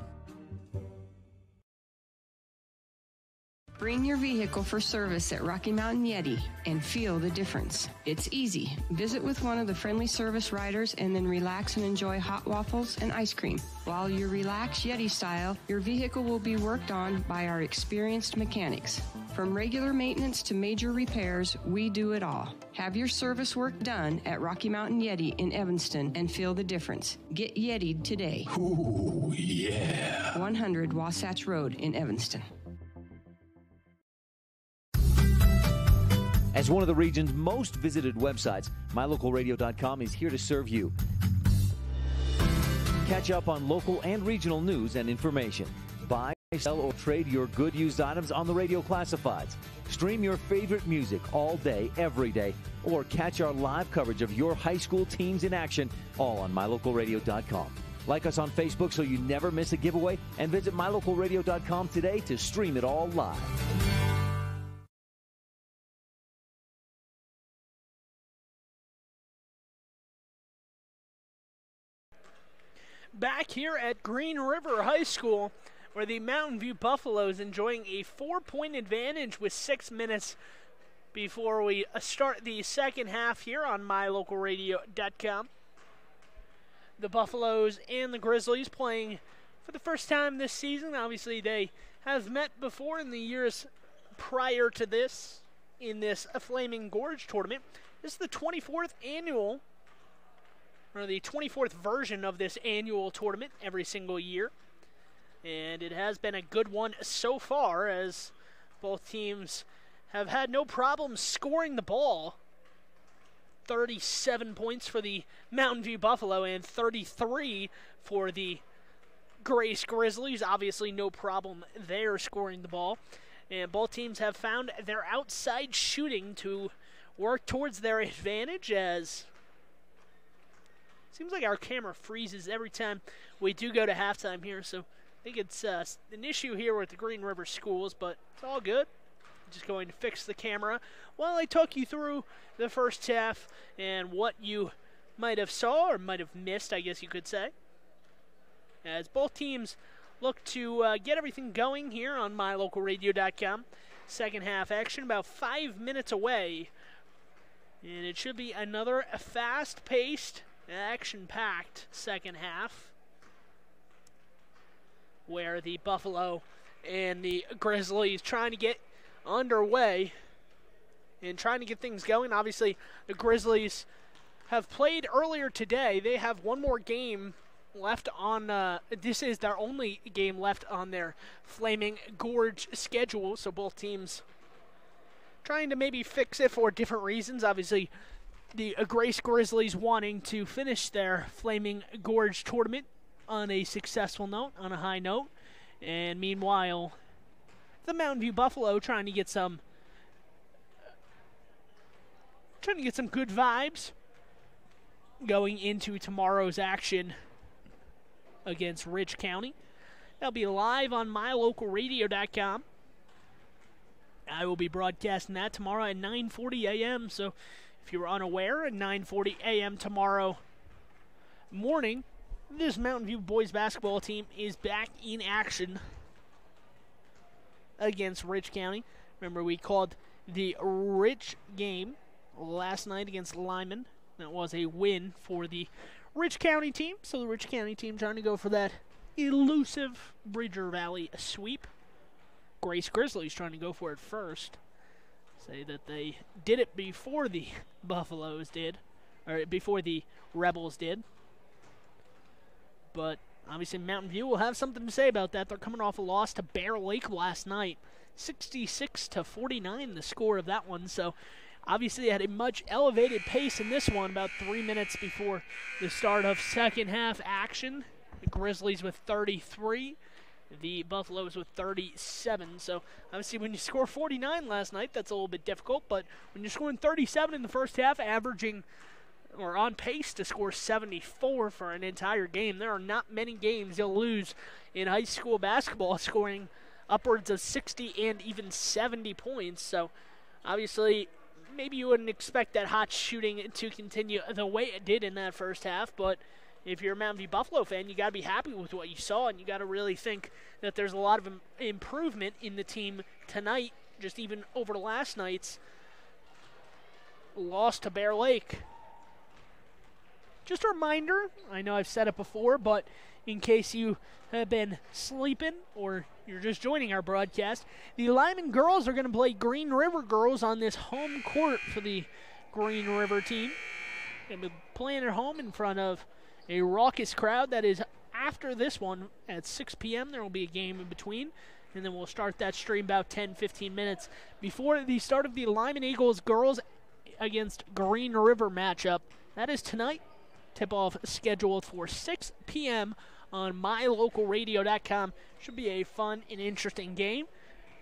Bring your vehicle for service at Rocky Mountain Yeti and feel the difference. It's easy. Visit with one of the friendly service riders and then relax and enjoy hot waffles and ice cream. While you relax Yeti style, your vehicle will be worked on by our experienced mechanics. From regular maintenance to major repairs, we do it all. Have your service work done at Rocky Mountain Yeti in Evanston and feel the difference. Get Yeti'd today. Ooh, yeah. 100 Wasatch Road in Evanston. As one of the region's most visited websites, MyLocalRadio.com is here to serve you. Catch up on local and regional news and information. Buy, sell, or trade your good used items on the radio classifieds. Stream your favorite music all day, every day, or catch our live coverage of your high school teams in action, all on MyLocalRadio.com. Like us on Facebook so you never miss a giveaway, and visit MyLocalRadio.com today to stream it all live. Back here at Green River High School, where the Mountain View Buffaloes enjoying a 4-point advantage with 6 minutes before we start the second half here on MyLocalRadio.com. The Buffaloes and the Grizzlies playing for the first time this season. Obviously, they have met before in the years prior to this in this Flaming Gorge tournament. This is the 24th annual, or the 24th version of this annual tournament every single year. And it has been a good one so far, as both teams have had no problem scoring the ball. 37 points for the Mountain View Buffalo and 33 for the Grace Grizzlies. Obviously no problem there scoring the ball. And both teams have found their outside shooting to work towards their advantage, as seems like our camera freezes every time we do go to halftime here, so I think it's an issue here with the Green River schools, but it's all good. just going to fix the camera while I talk you through the first half and what you might have saw or might have missed, I guess you could say. As both teams look to get everything going here on MyLocalRadio.com. Second half action about 5 minutes away. And it should be another fast-paced, action-packed second half, where the Buffalo and the Grizzlies trying to get underway and trying to get things going. Obviously, the Grizzlies have played earlier today. They have one more game left on, this is their only game left on their Flaming Gorge schedule, so both teams trying to maybe fix it for different reasons. Obviously, the Grace Grizzlies wanting to finish their Flaming Gorge tournament on a successful note, on a high note, and meanwhile, the Mountain View Buffalo trying to get some good vibes going into tomorrow's action against Rich County. That'll be live on MyLocalRadio.com. I will be broadcasting that tomorrow at 9:40 a.m. So if you're unaware, at 9:40 a.m. tomorrow morning, this Mountain View boys basketball team is back in action against Rich County. Remember, we called the Rich game last night against Lyman. That was a win for the Rich County team. So the Rich County team trying to go for that elusive Bridger Valley sweep. Grace Grizzlies trying to go for it first. Say that they did it before the Buffaloes did, or before the Rebels did. But obviously Mountain View will have something to say about that. They're coming off a loss to Bear Lake last night. 66-49 the score of that one. So obviously they had a much elevated pace in this one about 3 minutes before the start of second half action. The Grizzlies with 33. The Buffaloes with 37. So obviously when you score 49 last night, that's a little bit difficult. But when you're scoring 37 in the first half, averaging or on pace to score 74 for an entire game, there are not many games you'll lose in high school basketball scoring upwards of 60 and even 70 points. So obviously maybe you wouldn't expect that hot shooting to continue the way it did in that first half, but if you're a Mountain View Buffalo fan, you got to be happy with what you saw, and you got to really think that there's a lot of improvement in the team tonight, just even over last night's loss to Bear Lake. Just a reminder, I know I've said it before, but in case you have been sleeping or you're just joining our broadcast, the Lyman girls are going to play Green River girls on this home court for the Green River team. They'll be playing at home in front of a raucous crowd. That is after this one at 6 p.m. There will be a game in between, and then we'll start that stream about 10-15 minutes before the start of the Lyman Eagles girls against Green River matchup. That is tonight. Tip-off scheduled for 6 p.m. on MyLocalRadio.com. Should be a fun and interesting game.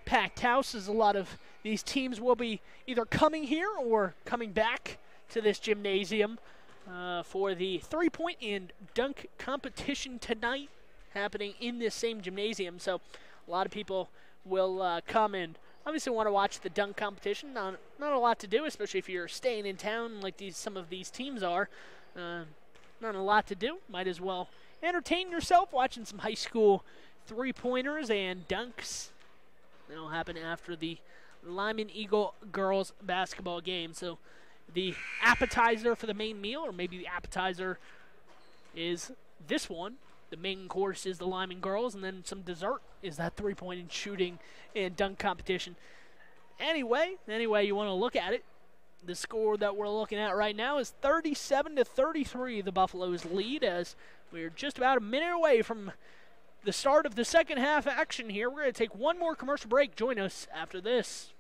Packed house, as a lot of these teams will be either coming here or coming back to this gymnasium for the three-point and dunk competition tonight, happening in this same gymnasium. So a lot of people will come and obviously want to watch the dunk competition. Not a lot to do, especially if you're staying in town like some of these teams are. Not a lot to do. Might as well entertain yourself watching some high school three-pointers and dunks. That'll happen after the Lyman Eagle girls basketball game. So the appetizer for the main meal, or maybe the appetizer is this one. The main course is the Lyman girls, and then some dessert is that three-point and shooting and dunk competition. Anyway, you want to look at it. The score that we're looking at right now is 37-33, the Buffaloes lead, as we're just about a minute away from the start of the second half action here. We're going to take one more commercial break. Join us after this.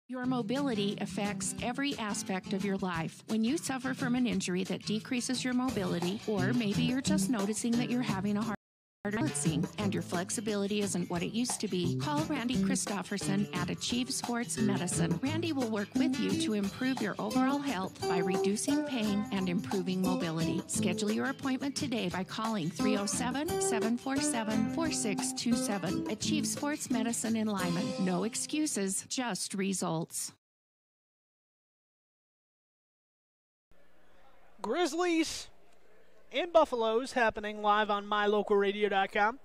Your mobility affects every aspect of your life. When you suffer from an injury that decreases your mobility, or maybe you're just noticing that you're having a hard balancing and your flexibility isn't what it used to be, call Randy Christofferson at Achieve Sports Medicine. Randy will work with you to improve your overall health by reducing pain and improving mobility. Schedule your appointment today by calling 307-747-4627. Achieve Sports Medicine in Lyman. No excuses, just results. Grizzlies and Buffaloes happening live on MyLocalRadio.com.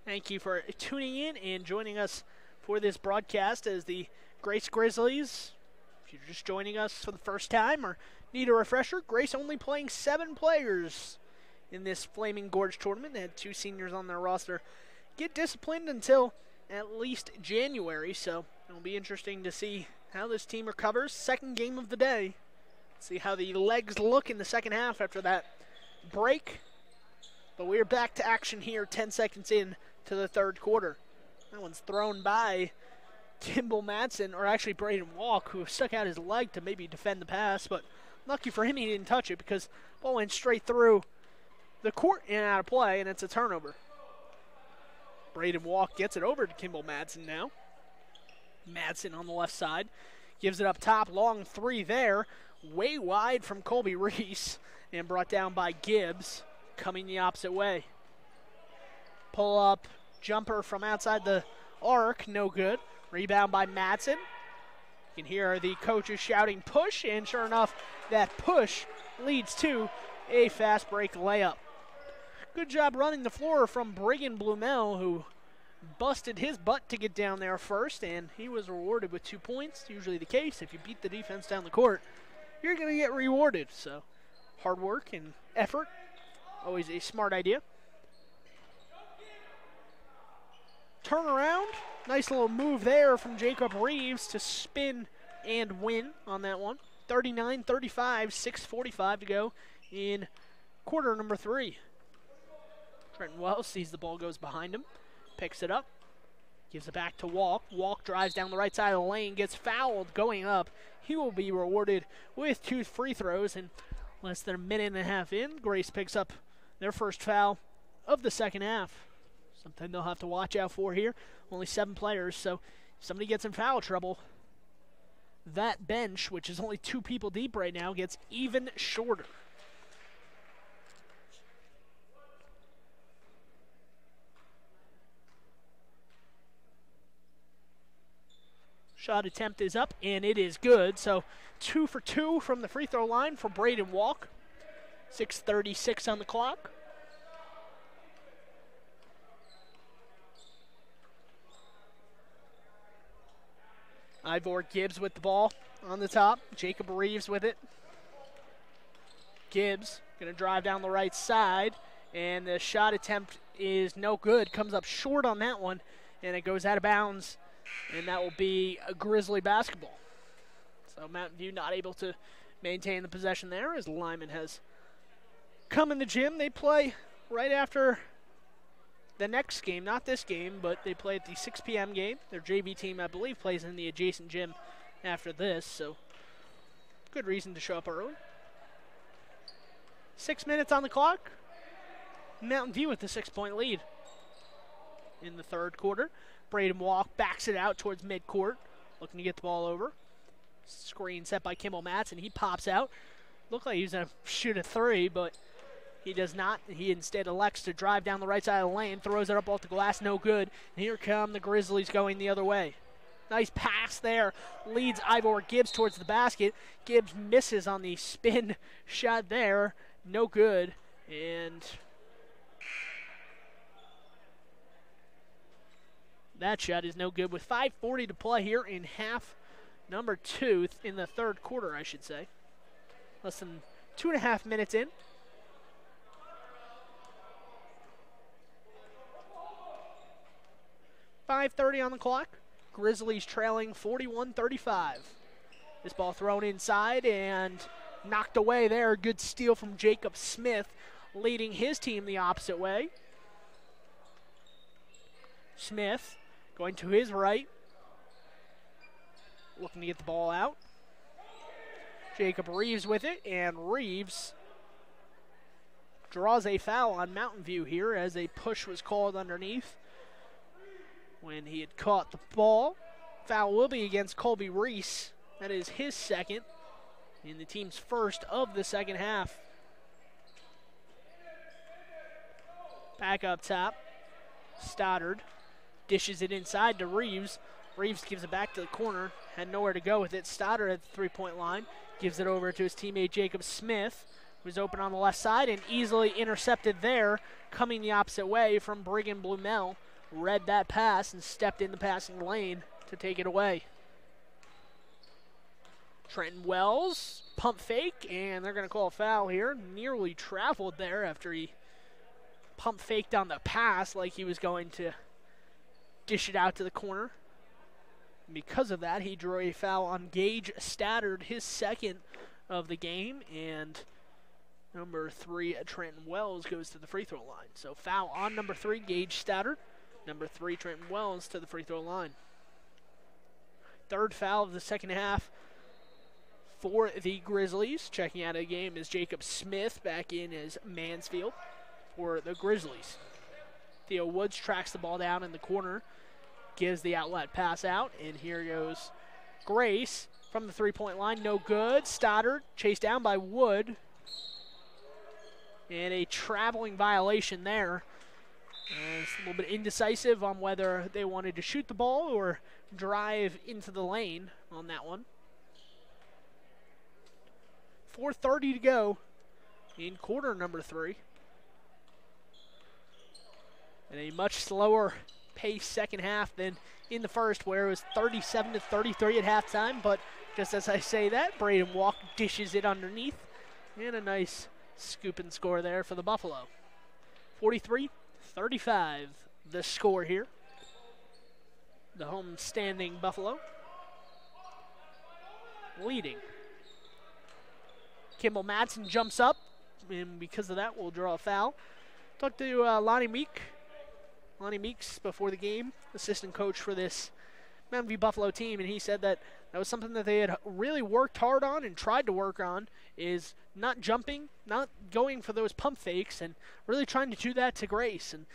Thank you for tuning in and joining us for this broadcast as the Grace Grizzlies. If you're just joining us for the first time or need a refresher, Grace only playing 7 players in this Flaming Gorge tournament. They had 2 seniors on their roster. Get disciplined until at least January, so it'll be interesting to see how this team recovers. Second game of the day. See how the legs look in the second half after that break. But we're back to action here 10 seconds in to the third quarter. That one's thrown by Kimball Madsen, or actually Braden Walk, who stuck out his leg to maybe defend the pass. But lucky for him, he didn't touch it because the ball went straight through the court and out of play, and it's a turnover. Braden Walk gets it over to Kimball Madsen now. Madsen on the left side. Gives it up top. Long 3 there. Way wide from Colby Rees and brought down by Gibbs, coming the opposite way. Pull up jumper from outside the arc, no good. Rebound by Madsen. You can hear the coaches shouting push, and sure enough, that push leads to a fast break layup. Good job running the floor from Brigham Blumel, who busted his butt to get down there first, and he was rewarded with 2 points. Usually the case, if you beat the defense down the court, you're going to get rewarded. So hard work and effort, always a smart idea. Turnaround, nice little move there from Jacob Reeves to spin and win on that one. 39-35, 6:45 to go in quarter number 3. Trenton Wells sees the ball goes behind him, picks it up, gives it back to Walk. Walk drives down the right side of the lane, gets fouled going up. He will be rewarded with 2 free throws, and less than a minute and a half in, Grace picks up their first foul of the second half. Something they'll have to watch out for here. Only 7 players, so if somebody gets in foul trouble, that bench, which is only 2 people deep right now, gets even shorter. Shot attempt is up, and it is good. So 2 for 2 from the free throw line for Braden Walk. 6:36 on the clock. Ivor Gibbs with the ball on the top. Jacob Reeves with it. Gibbs going to drive down the right side, and the shot attempt is no good. Comes up short on that one, and it goes out of bounds. And that will be a Grizzly basketball. So Mountain View not able to maintain the possession there as Lyman has come in the gym. They play right after the next game, not this game, but they play at the 6 p.m. game. Their JV team, I believe, plays in the adjacent gym after this, so good reason to show up early. 6 minutes on the clock. Mountain View with the 6-point lead in the third quarter. Braden Walk backs it out towards midcourt, looking to get the ball over. Screen set by Kimball Madsen. He pops out. Looked like he was going to shoot a 3, but he does not. He instead elects to drive down the right side of the lane, throws it up off the glass, no good. And here come the Grizzlies going the other way. Nice pass there. Leads Ivor Gibbs towards the basket. Gibbs misses on the spin shot there. No good. And that shot is no good with 5:40 to play here in half number 2, in the third quarter, I should say. Less than 2.5 minutes in. .5:30 on the clock. Grizzlies trailing 41-35. This ball thrown inside and knocked away there. Good steal from Jacob Smith, leading his team the opposite way. Smith going to his right, looking to get the ball out. Jacob Reeves with it, and Reeves draws a foul on Mountain View here as a push was called underneath when he had caught the ball. Foul will be against Colby Reese. That is his second and the team's first of the second half. Back up top, Stoddard dishes it inside to Reeves. Reeves gives it back to the corner, had nowhere to go with it. Stoddard at the three-point line, gives it over to his teammate Jacob Smith, who's open on the left side and easily intercepted there, coming the opposite way from Brigham Blumel. Read that pass and stepped in the passing lane to take it away. Trenton Wells, pump fake, and they're going to call a foul here. Nearly traveled there after he pump faked on the pass like he was going to dish it out to the corner. And because of that, he drew a foul on Gage Stoddard, his second of the game, and number 3, Trenton Wells, goes to the free throw line. So foul on number 3, Gage Stoddard. Number 3, Trenton Wells, to the free throw line. Third foul of the second half for the Grizzlies. Checking out of the game is Jacob Smith, back in as Mansfield for the Grizzlies. Theo Woods tracks the ball down in the corner, gives the outlet pass out, and here goes Grace from the three-point line. No good. Stoddard chased down by Wood. And a traveling violation there. It's a little bit indecisive on whether they wanted to shoot the ball or drive into the lane on that one. 4:30 to go in quarter number 3. And a much slower pace second half than in the first, where it was 37-33 at halftime. But just as I say that, Braden Walk dishes it underneath. And a nice scoop and score there for the Buffalo. 43-35 the score here. The home standing Buffalo leading. Kimball Madsen jumps up, and because of that, we'll draw a foul. Talked to Lonnie Meeks before the game, assistant coach for this Mountain View Buffalo team, and he said that was something that they had really worked hard on and tried to work on, is not jumping, not going for those pump fakes, and really trying to do that to Grace. And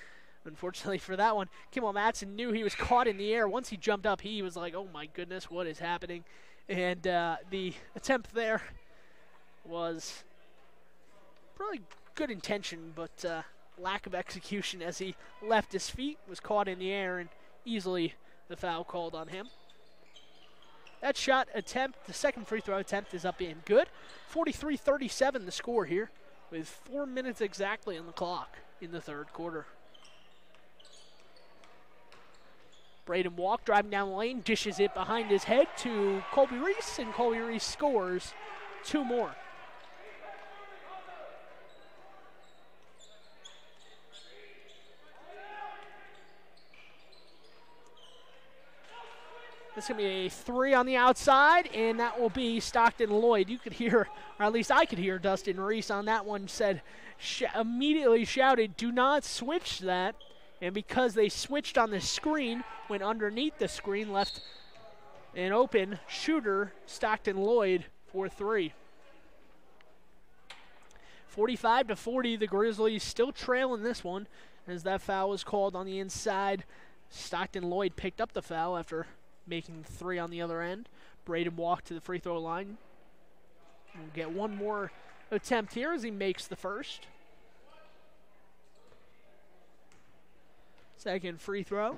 unfortunately for that one, Kimball Madsen knew he was caught in the air. Once he jumped up, he was like, oh my goodness, what is happening? And the attempt there was probably good intention, but lack of execution as he left his feet, was caught in the air, and easily the foul called on him. That shot attempt, the second free throw attempt, is up and good. 43-37 the score here, with 4 minutes exactly on the clock in the third quarter. Braden Walk driving down the lane, dishes it behind his head to Colby Reese, and Colby Reese scores 2 more. This is going to be a 3 on the outside, and that will be Stockton Lloyd. You could hear, or at least I could hear, Dustin Rees on that one said, immediately shouted, do not switch that. And because they switched on the screen, went underneath the screen, left an open shooter, Stockton Lloyd, for 3. 45-40, the Grizzlies still trailing this one, as that foul was called on the inside. Stockton Lloyd picked up the foul after making 3 on the other end. Braden walked to the free throw line. We'll get one more attempt here as he makes the first. Second free throw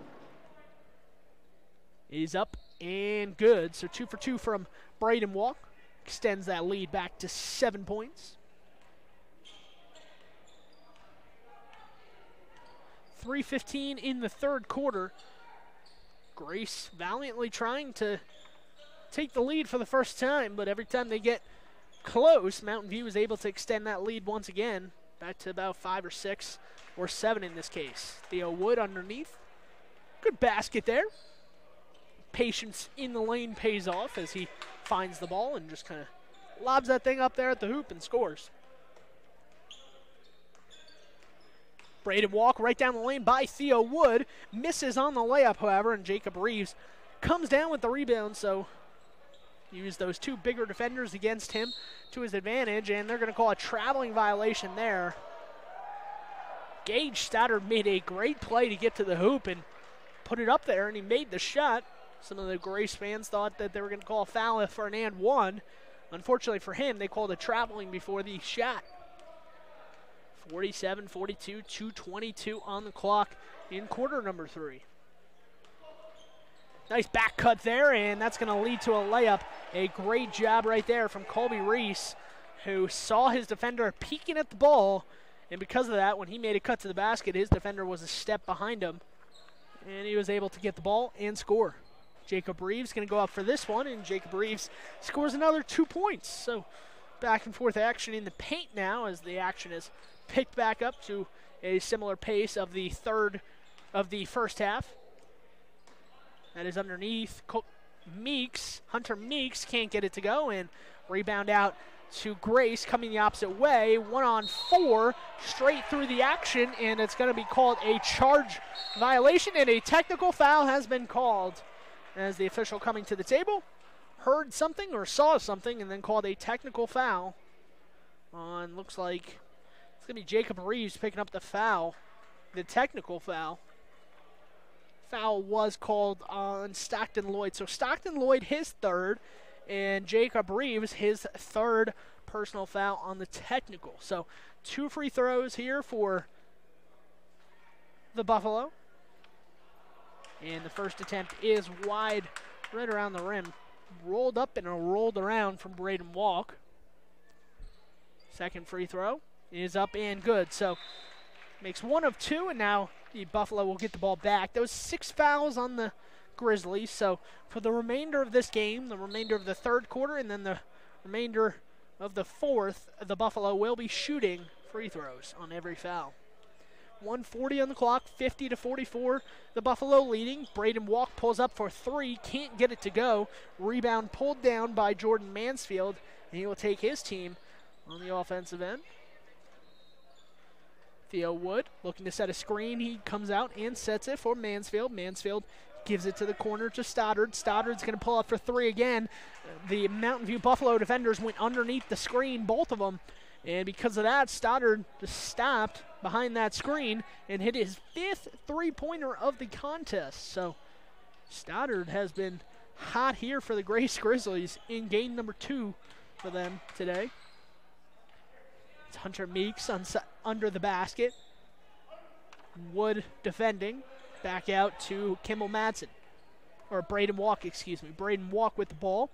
is up and good. So 2 for 2 from Braden Walk. Extends that lead back to 7 points. 3:15 in the third quarter. Grace valiantly trying to take the lead for the first time, but every time they get close, Mountain View is able to extend that lead once again, back to about 5 or 6 or 7 in this case. Theo Wood underneath. Good basket there. Patience in the lane pays off as he finds the ball and just kind of lobs that thing up there at the hoop and scores. Braden Walk right down the lane by Theo Wood. Misses on the layup, however, and Jacob Reeves comes down with the rebound, so use those 2 bigger defenders against him to his advantage, and they're going to call a traveling violation there Gage Stoddard made a great play to get to the hoop and put it up there, and he made the shot. Some of the Grace fans thought that they were going to call a foul for an and one. Unfortunately for him, they called a traveling before the shot. 47-42, 2:22 on the clock in quarter number 3. Nice back cut there, and that's going to lead to a layup. A great job right there from Colby Reese, who saw his defender peeking at the ball, and because of that, when he made a cut to the basket, his defender was a step behind him, and he was able to get the ball and score. Jacob Reeves going to go up for this one, and Jacob Reeves scores another 2 points. So back and forth action in the paint now as the action is picked back up to a similar pace of the first half. That is underneath Meeks. Hunter Meeks can't get it to go, and rebound out to Grace coming the opposite way. 1-on-4 straight through the action, and it's going to be called a charge violation, and a technical foul has been called as the official coming to the table heard something or saw something and then called a technical foul on, looks like it's going to be Jacob Reeves picking up the foul, the technical foul. Foul was called on Stockton Lloyd. So Stockton Lloyd, his third, and Jacob Reeves, his third personal foul on the technical. So 2 free throws here for the Buffalo. And the first attempt is wide, right around the rim. Rolled up and rolled around from Braden Walk. Second free throw is up and good. So makes 1 of 2, and now the Buffalo will get the ball back. Those 6 fouls on the Grizzlies. So for the remainder of this game, the remainder of the third quarter, and then the remainder of the fourth, the Buffalo will be shooting free throws on every foul. 1:40 on the clock, 50-44. The Buffalo leading. Braden Walk pulls up for 3, can't get it to go. Rebound pulled down by Jordan Mansfield, and he will take his team on the offensive end. Theo Wood looking to set a screen. He comes out and sets it for Mansfield. Mansfield gives it to the corner to Stoddard. Stoddard's going to pull up for 3 again. The Mountain View Buffalo defenders went underneath the screen, both of them. And because of that, Stoddard just stopped behind that screen and hit his 5th three-pointer of the contest. So Stoddard has been hot here for the Grace Grizzlies in game number 2 for them today. It's Hunter Meeks under the basket. Wood defending. Back out to Kimball Madsen. Or Braden Walk, excuse me. Braden Walk with the ball.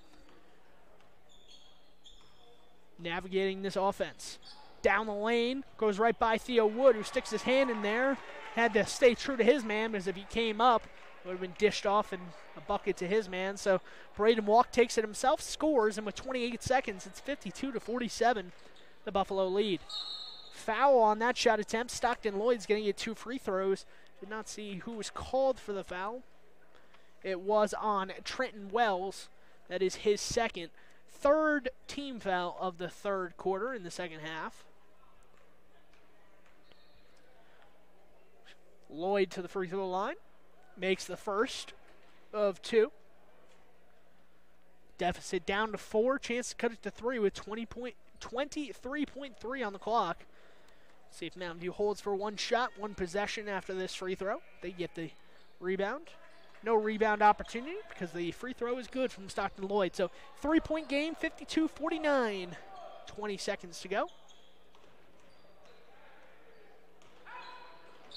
Navigating this offense. Down the lane, goes right by Theo Wood, who sticks his hand in there. Had to stay true to his man, because if he came up, it would have been dished off and a bucket to his man. So Braden Walk takes it himself, scores, and with 28 seconds, it's 52-47, the Buffalo lead. Foul on that shot attempt. Stockton Lloyd's going to get 2 free throws. Did not see who was called for the foul. It was on Trenton Wells. That is his second. 3rd team foul of the third quarter in the second half. Lloyd to the free throw line. Makes the first of 2. Deficit down to 4. Chance to cut it to 3 with 23.3 on the clock. See if Mountain View holds for 1 shot, 1 possession after this free throw. They get the rebound. No rebound opportunity because the free throw is good from Stockton Lloyd. So 3-point game, 52-49. 20 seconds to go.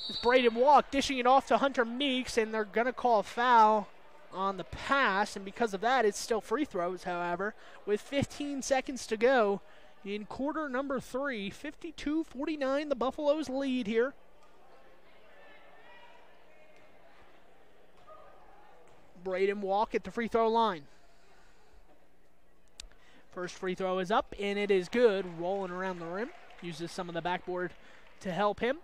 It's Braden Walk dishing it off to Hunter Meeks, and they're going to call a foul on the pass. And because of that, it's still free throws, however. With 15 seconds to go in quarter number 3, 52-49, the Buffaloes lead here. Braden Walk at the free throw line. First free throw is up, and it is good. Rolling around the rim. Uses some of the backboard to help him.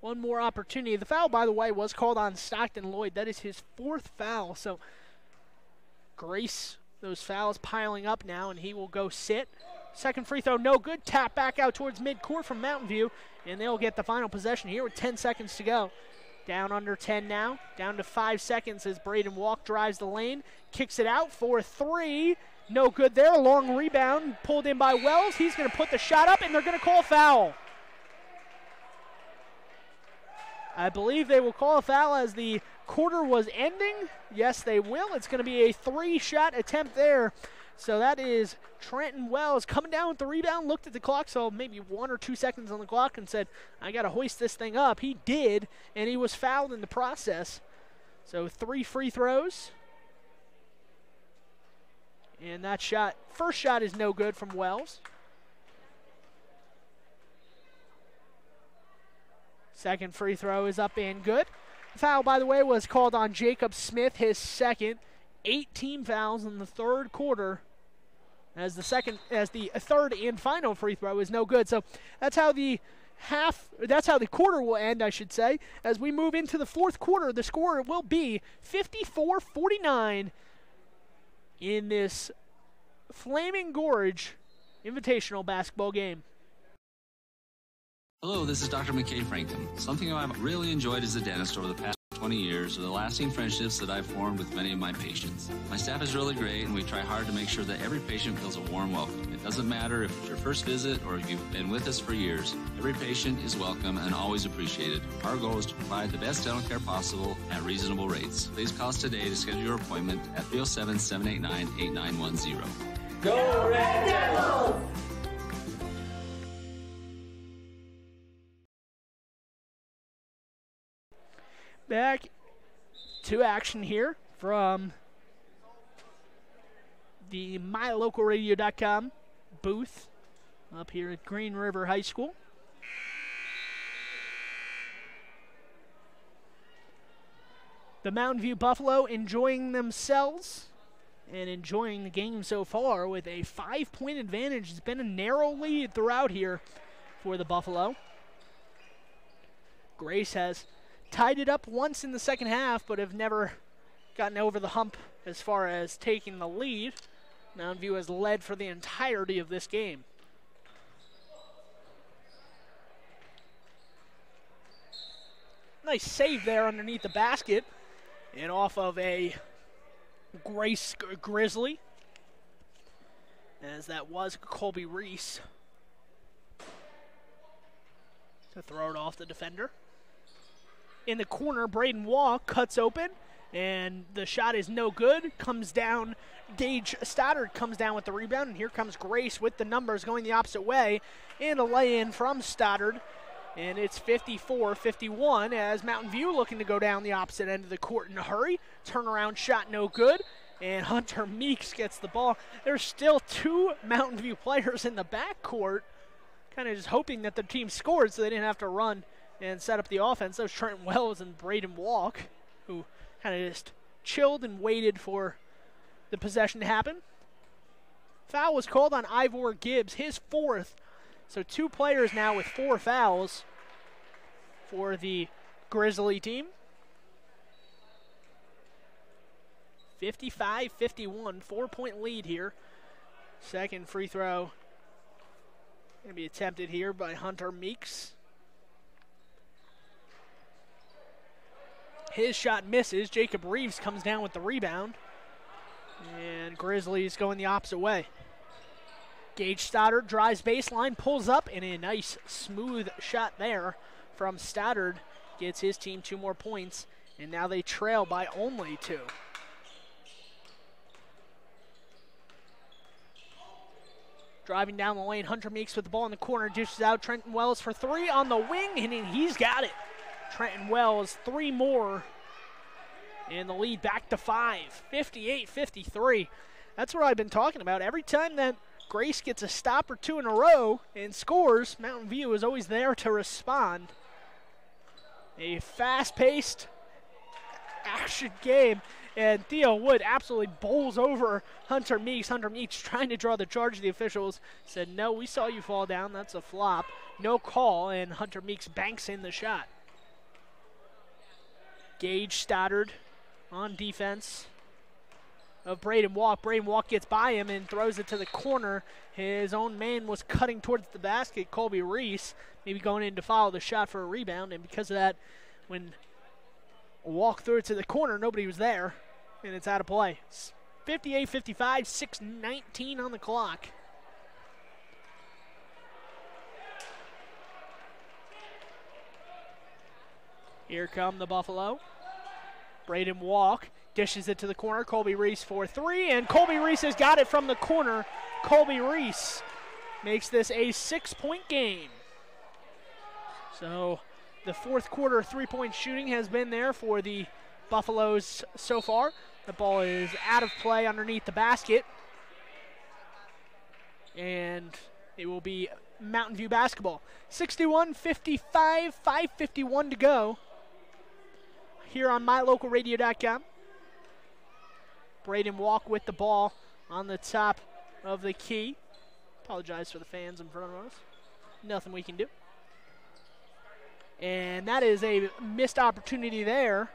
One more opportunity. The foul, by the way, was called on Stockton Lloyd. That is his 4th foul. So Grace, those fouls piling up now, and he will go sit. Second free throw, no good. Tap back out towards midcourt from Mountain View, and they'll get the final possession here with 10 seconds to go. Down under 10 now. Down to 5 seconds as Braden Walk drives the lane. Kicks it out for 3. No good there. Long rebound pulled in by Wells. He's going to put the shot up, and they're going to call a foul. I believe they will call a foul as the quarter was ending. Yes, they will. It's going to be a 3-shot attempt there. So that is Trenton Wells coming down with the rebound, looked at the clock, so maybe 1 or 2 seconds on the clock, and said, I got to hoist this thing up. He did, and he was fouled in the process. So 3 free throws. And that shot, first shot is no good from Wells. Second free throw is up and good. The foul, by the way, was called on Jacob Smith, his second. 8 team fouls in the third quarter. As the third and final free throw is no good. So that's how the quarter will end, I should say. As we move into the fourth quarter, the score will be 54-49 in this Flaming Gorge Invitational basketball game. Hello, this is Dr. McKay Frankham. Something I've really enjoyed as a dentist over the past 20 years are the lasting friendships that I've formed with many of my patients. My staff is really great, and we try hard to make sure that every patient feels a warm welcome. It doesn't matter if it's your first visit or if you've been with us for years. Every patient is welcome and always appreciated. Our goal is to provide the best dental care possible at reasonable rates. Please call us today to schedule your appointment at 307-789-8910. Go Red Devils! Back to action here from the MyLocalRadio.com booth up here at Green River High School. The Mountain View Buffalo enjoying themselves and enjoying the game so far with a 5-point advantage. It's been a narrow lead throughout here for the Buffalo. Grace has tied it up once in the second half, but have never gotten over the hump as far as taking the lead. Mountain View has led for the entirety of this game. Nice save there underneath the basket and off of a Grace Grizzly, as that was Colby Reese to throw it off the defender. In the corner, Braden Walk cuts open, and the shot is no good. Comes down, Gage Stoddard comes down with the rebound, and here comes Grace with the numbers going the opposite way, and a lay-in from Stoddard. And it's 54-51 as Mountain View looking to go down the opposite end of the court in a hurry. Turnaround shot no good, and Hunter Meeks gets the ball. There's still 2 Mountain View players in the backcourt, kind of just hoping that the team scored so they didn't have to run and set up the offense. Those Trent Wells and Braden Walk, who kind of just chilled and waited for the possession to happen. Foul was called on Ivor Gibbs, his 4th. So 2 players now with 4 fouls for the Grizzly team. 55-51, 4-point lead here. Second free throw going to be attempted here by Hunter Meeks. His shot misses. Jacob Reeves comes down with the rebound. And Grizzlies going the opposite way. Gage Stoddard drives baseline, pulls up, and a nice smooth shot there from Stoddard. Gets his team 2 more points, and now they trail by only 2. Driving down the lane, Hunter Meeks with the ball in the corner, dishes out Trenton Wells for 3 on the wing, and he's got it. Trenton Wells, 3 more, and the lead back to 5, 58-53. That's what I've been talking about. Every time that Grace gets a stop or 2 in a row and scores, Mountain View is always there to respond. A fast-paced action game, and Theo Wood absolutely bowls over Hunter Meeks. Hunter Meeks trying to draw the charge. The officials said, no, we saw you fall down. That's a flop. No call, and Hunter Meeks banks in the shot. Gage Stoddard on defense of Braden Walk. Braden Walk gets by him and throws it to the corner. His own man was cutting towards the basket, Colby Reese, maybe going in to follow the shot for a rebound, and because of that, when walk through it to the corner. Nobody was there, and it's out of play. 58-55, 6:19 on the clock. Here come the Buffalo. Braden Walk dishes it to the corner. Colby Reese for three, and Colby Reese has got it from the corner. Colby Reese makes this a 6-point game. So the fourth quarter three-point shooting has been there for the Buffaloes so far. The ball is out of play underneath the basket. And it will be Mountain View basketball. 61-55, 5:51 to go. Here on MyLocalRadio.com. Braden Walk with the ball on the top of the key. Apologize for the fans in front of us. Nothing we can do. And that is a missed opportunity there.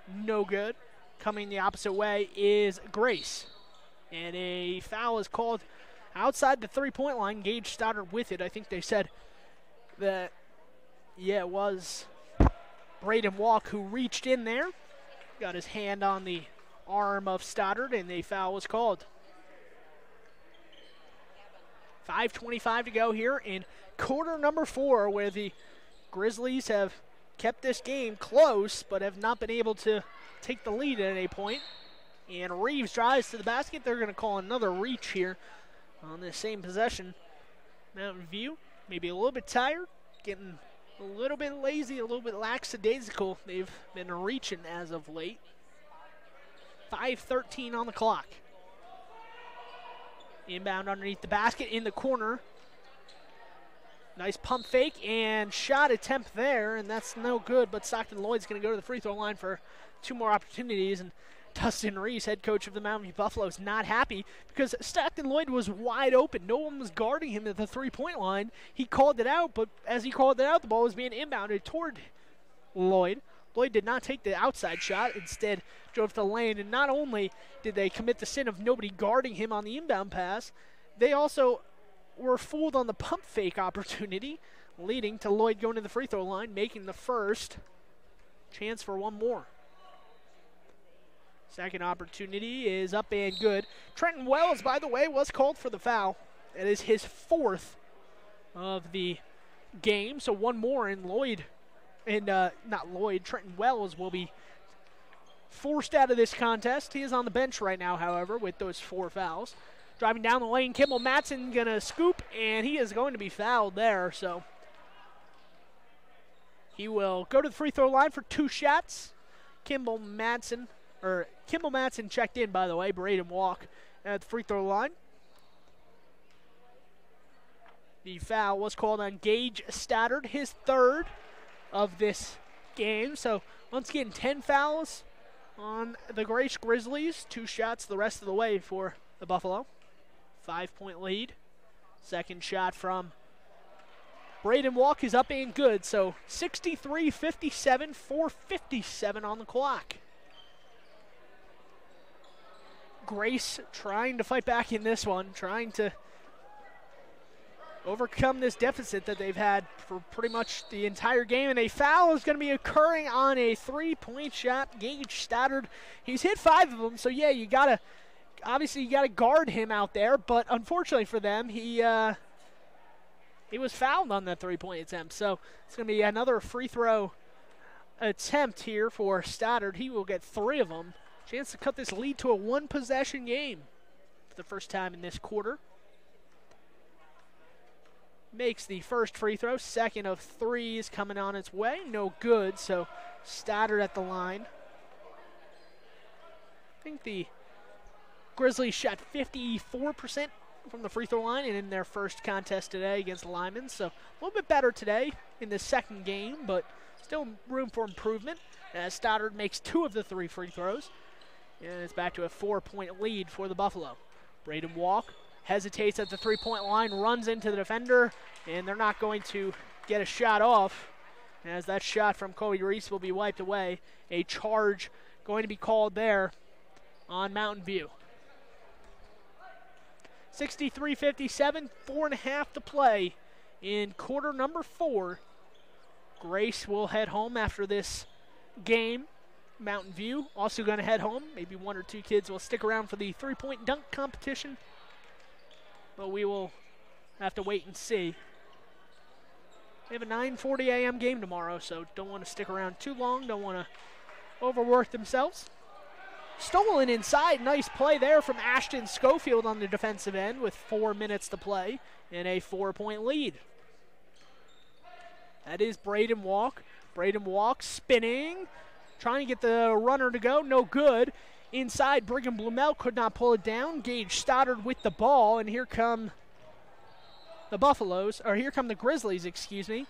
No good. Coming the opposite way is Grace. And a foul is called outside the three-point line. Gage Stoddard with it. I think they said that, yeah, it was Braden Walk who reached in there. Got his hand on the arm of Stoddard, and a foul was called. 5:25 to go here in quarter number 4, where the Grizzlies have kept this game close, but have not been able to take the lead at any point. And Reeves drives to the basket. They're going to call another reach here on this same possession. Mountain View, maybe a little bit tired, getting a little bit lazy, a little bit lackadaisical. They've been reaching as of late. 5:13 on the clock. Inbound underneath the basket in the corner. Nice pump fake and shot attempt there, and that's no good, but Stockton Lloyd's going to go to the free throw line for 2 more opportunities, and Dustin Rees, head coach of the Mountain View Buffalo, is not happy because Stockton Lloyd was wide open. No one was guarding him at the three-point line. He called it out, but as he called it out, the ball was being inbounded toward Lloyd. Lloyd did not take the outside shot, instead drove to the lane, and not only did they commit the sin of nobody guarding him on the inbound pass, they also were fooled on the pump fake opportunity, leading to Lloyd going to the free throw line, making the first. Chance for one more. Second opportunity is up and good. Trenton Wells, by the way, was called for the foul. It is his 4th of the game, so one more, and Lloyd, and not Lloyd, Trenton Wells will be forced out of this contest. He is on the bench right now, however, with those 4 fouls. Driving down the lane, Kimball Matson going to scoop, and he is going to be fouled there. So he will go to the free throw line for 2 shots. Kimball Matson checked in, by the way. Braden Walk at the free throw line. The foul was called on Gage Stoddard, his 3rd of this game. So once again, 10 fouls on the Grace Grizzlies. 2 shots the rest of the way for the Buffalo. 5-point lead. Second shot from Braden Walk is up and good. So 63-57, 4:57 on the clock. Grace trying to fight back in this one, trying to overcome this deficit that they've had for pretty much the entire game. And a foul is going to be occurring on a 3-point shot. Gage Stoddard, he's hit 5 of them, so yeah, you got to guard him out there, but unfortunately for them, he was fouled on that 3-point attempt. So it's going to be another free throw attempt here for Stoddard. He will get 3 of them. Chance to cut this lead to a 1-possession game for the first time in this quarter. Makes the first free throw. Second of 3 is coming on its way. No good, so Stoddard at the line. I think the Grizzlies shot 54% from the free throw line in their first contest today against Lyman. So a little bit better today in the second game, but still room for improvement as Stoddard makes 2 of the 3 free throws. And it's back to a 4-point lead for the Buffalo. Braden Walk hesitates at the 3-point line, runs into the defender, and they're not going to get a shot off as that shot from Colby Reese will be wiped away. A charge going to be called there on Mountain View. 63-57, 4.5 to play in quarter number 4. Grace will head home after this game Mountain View also going to head home. Maybe one or two kids will stick around for the three-point dunk competition, but we will have to wait and see. They have a 9:40 a.m. game tomorrow, so don't want to stick around too long. Don't want to overwork themselves. Stolen inside. Nice play there from Ashton Schofield on the defensive end with 4 minutes to play and a 4-point lead. That is Braden Walk. Braden Walk spinning, trying to get the runner to go. No good. Inside, Brigham Blumel could not pull it down. Gage Stoddard with the ball, and here come the Grizzlies, excuse me.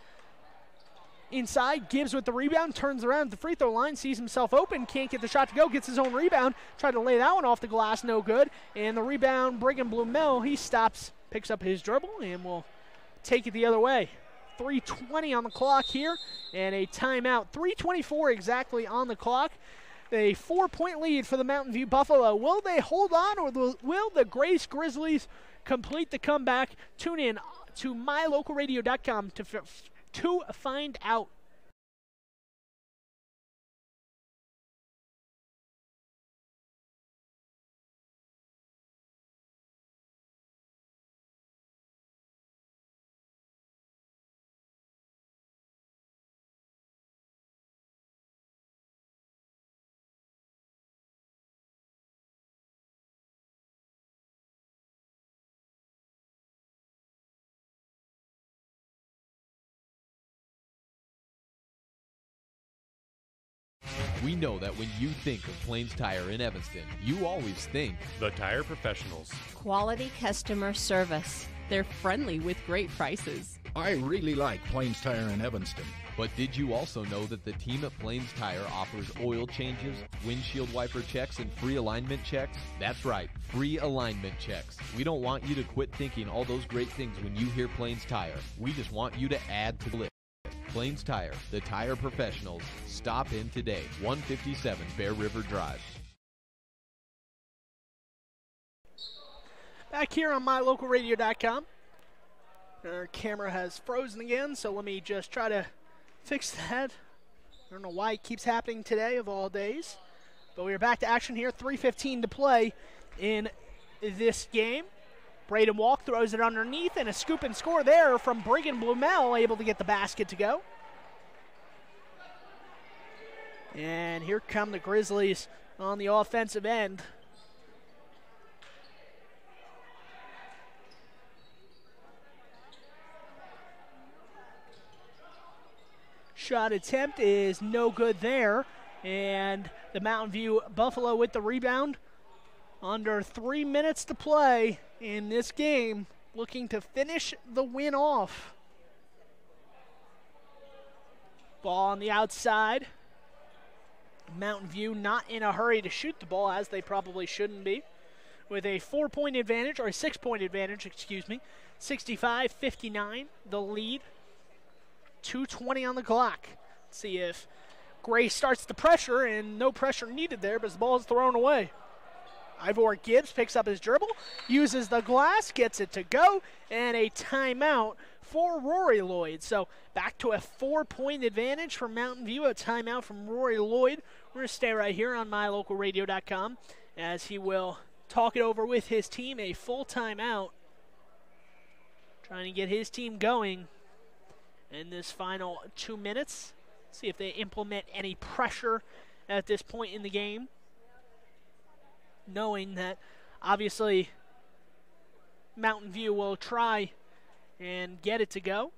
Inside, Gibbs with the rebound, turns around at the free throw line, sees himself open, can't get the shot to go, gets his own rebound, tried to lay that one off the glass, no good. And the rebound, Brigham Blumel, he stops, picks up his dribble, and will take it the other way. 3:20 on the clock here, and a timeout. 3:24 exactly on the clock. A 4-point lead for the Mountain View Buffalo. Will they hold on, or will the Grace Grizzlies complete the comeback? Tune in to MyLocalRadio.com to find out. We know that when you think of Plains Tire in Evanston, you always think the Tire Professionals. Quality customer service. They're friendly with great prices. I really like Plains Tire in Evanston. But did you also know that the team at Plains Tire offers oil changes, windshield wiper checks, and free alignment checks? That's right, free alignment checks. We don't want you to quit thinking all those great things when you hear Plains Tire. We just want you to add to the list. Plains Tire, the Tire Professionals. Stop in today, 157 Bear River Drive. Back here on MyLocalRadio.com. Our camera has frozen again, so let me just try to fix that. I don't know why it keeps happening today of all days. But we are back to action here, 3:15 to play in this game. Braden Walk throws it underneath, and a scoop and score there from Brigham Blumel, able to get the basket to go. And here come the Grizzlies on the offensive end. Shot attempt is no good there, and the Mountain View Buffalo with the rebound. Under 3 minutes to play in this game, looking to finish the win off. Ball on the outside. Mountain View not in a hurry to shoot the ball, as they probably shouldn't be. With a 4-point advantage, or a 6-point advantage, excuse me. 65-59, the lead. 2:20 on the clock. Let's see if Gray starts the pressure, and no pressure needed there, but the ball is thrown away. Ivor Gibbs picks up his dribble, uses the glass, gets it to go, and a timeout for Rory Lloyd. So back to a 4-point advantage for Mountain View, a timeout from Rory Lloyd. We're going to stay right here on MyLocalRadio.com as he will talk it over with his team, a full timeout, trying to get his team going in this final 2 minutes. See if they implement any pressure at this point in the game, knowing that obviously Mountain View will try and get it to go.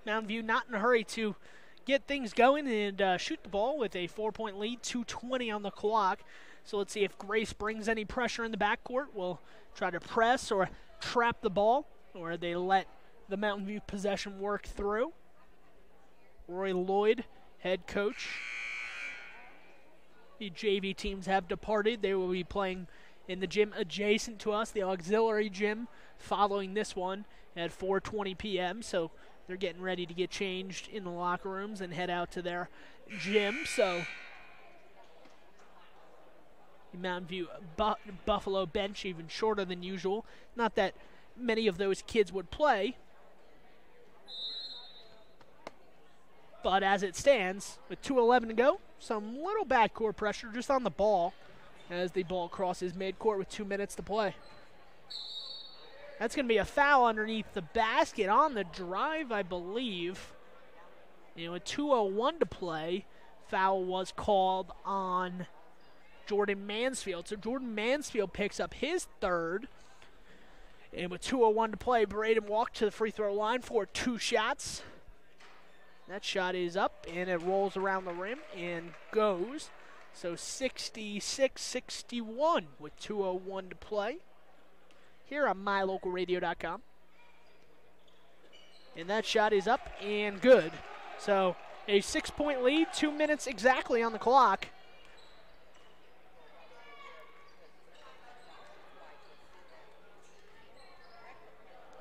Mountain View not in a hurry to get things going and shoot the ball with a 4-point lead, 2:20 on the clock. So let's see if Grace brings any pressure in the backcourt. We'll try to press or trap the ball, or they let the Mountain View possession work through. Roy Lloyd, head coach. The JV teams have departed. They will be playing in the gym adjacent to us, the auxiliary gym, following this one at 4:20 p.m. So they're getting ready to get changed in the locker rooms and head out to their gym. So the Mountain View Buffalo bench even shorter than usual. Not that many of those kids would play. But as it stands, with 2:11 to go, some little backcourt pressure just on the ball as the ball crosses midcourt with 2 minutes to play. That's going to be a foul underneath the basket on the drive, I believe. And with 2:01 to play, foul was called on Jordan Mansfield. So Jordan Mansfield picks up his third. And with 2:01 to play, Braden walked to the free throw line for 2 shots. That shot is up, and it rolls around the rim and goes. So 66-61 with 2:01 to play here on MyLocalRadio.com. And that shot is up and good. So a 6-point lead, 2 minutes exactly on the clock.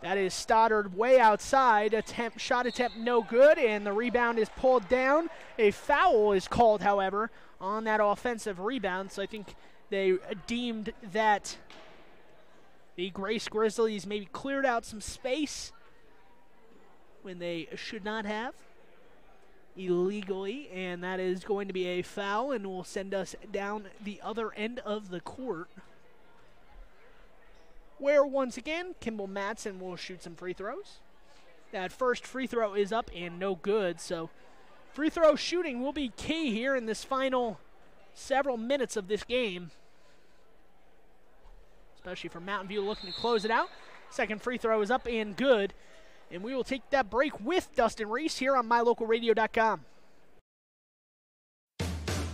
That is Stoddard way outside. Shot attempt no good, and the rebound is pulled down. A foul is called, however, on that offensive rebound. So I think they deemed that the Grace Grizzlies maybe cleared out some space when they should not have illegally, and that is going to be a foul and will send us down the other end of the court, where once again Kimball Matson will shoot some free throws. That first free throw is up and no good, so free throw shooting will be key here in this final several minutes of this game, especially for Mountain View looking to close it out. Second free throw is up and good, and we will take that break with Dustin Rees here on MyLocalRadio.com.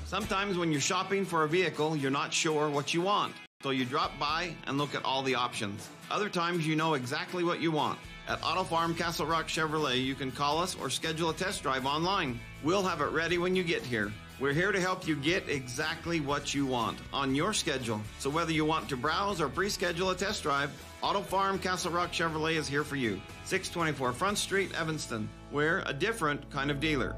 Sometimes when you're shopping for a vehicle, you're not sure what you want. So you drop by and look at all the options. Other times you know exactly what you want. At Auto Farm Castle Rock Chevrolet, you can call us or schedule a test drive online. We'll have it ready when you get here. We're here to help you get exactly what you want on your schedule. So whether you want to browse or pre-schedule a test drive, Auto Farm Castle Rock Chevrolet is here for you. 624 Front Street, Evanston. We're a different kind of dealer.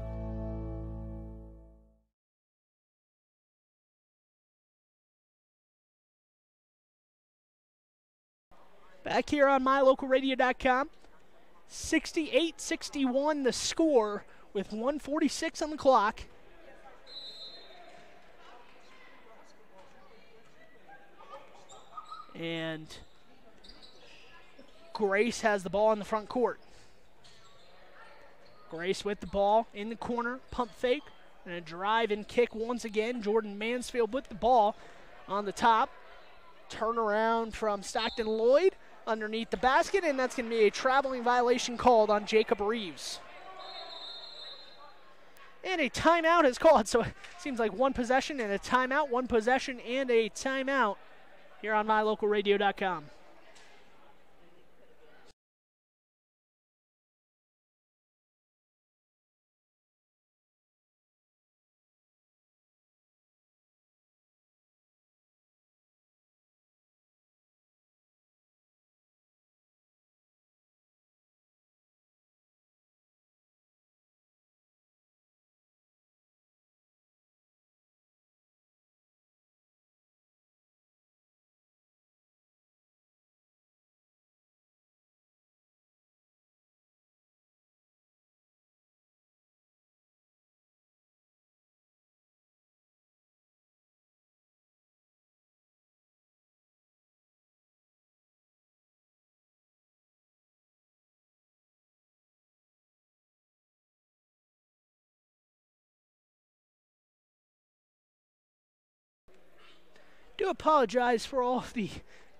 Back here on MyLocalRadio.com, 68-61 the score with 1:46 on the clock. And Grace has the ball in the front court. Grace with the ball in the corner, pump fake, and a drive and kick once again. Jordan Mansfield with the ball on the top. Turnaround from Stockton Lloyd underneath the basket, and that's going to be a traveling violation called on Jacob Reeves. And a timeout is called, so it seems like one possession and a timeout, one possession and a timeout here on MyLocalRadio.com. Do apologize for all of the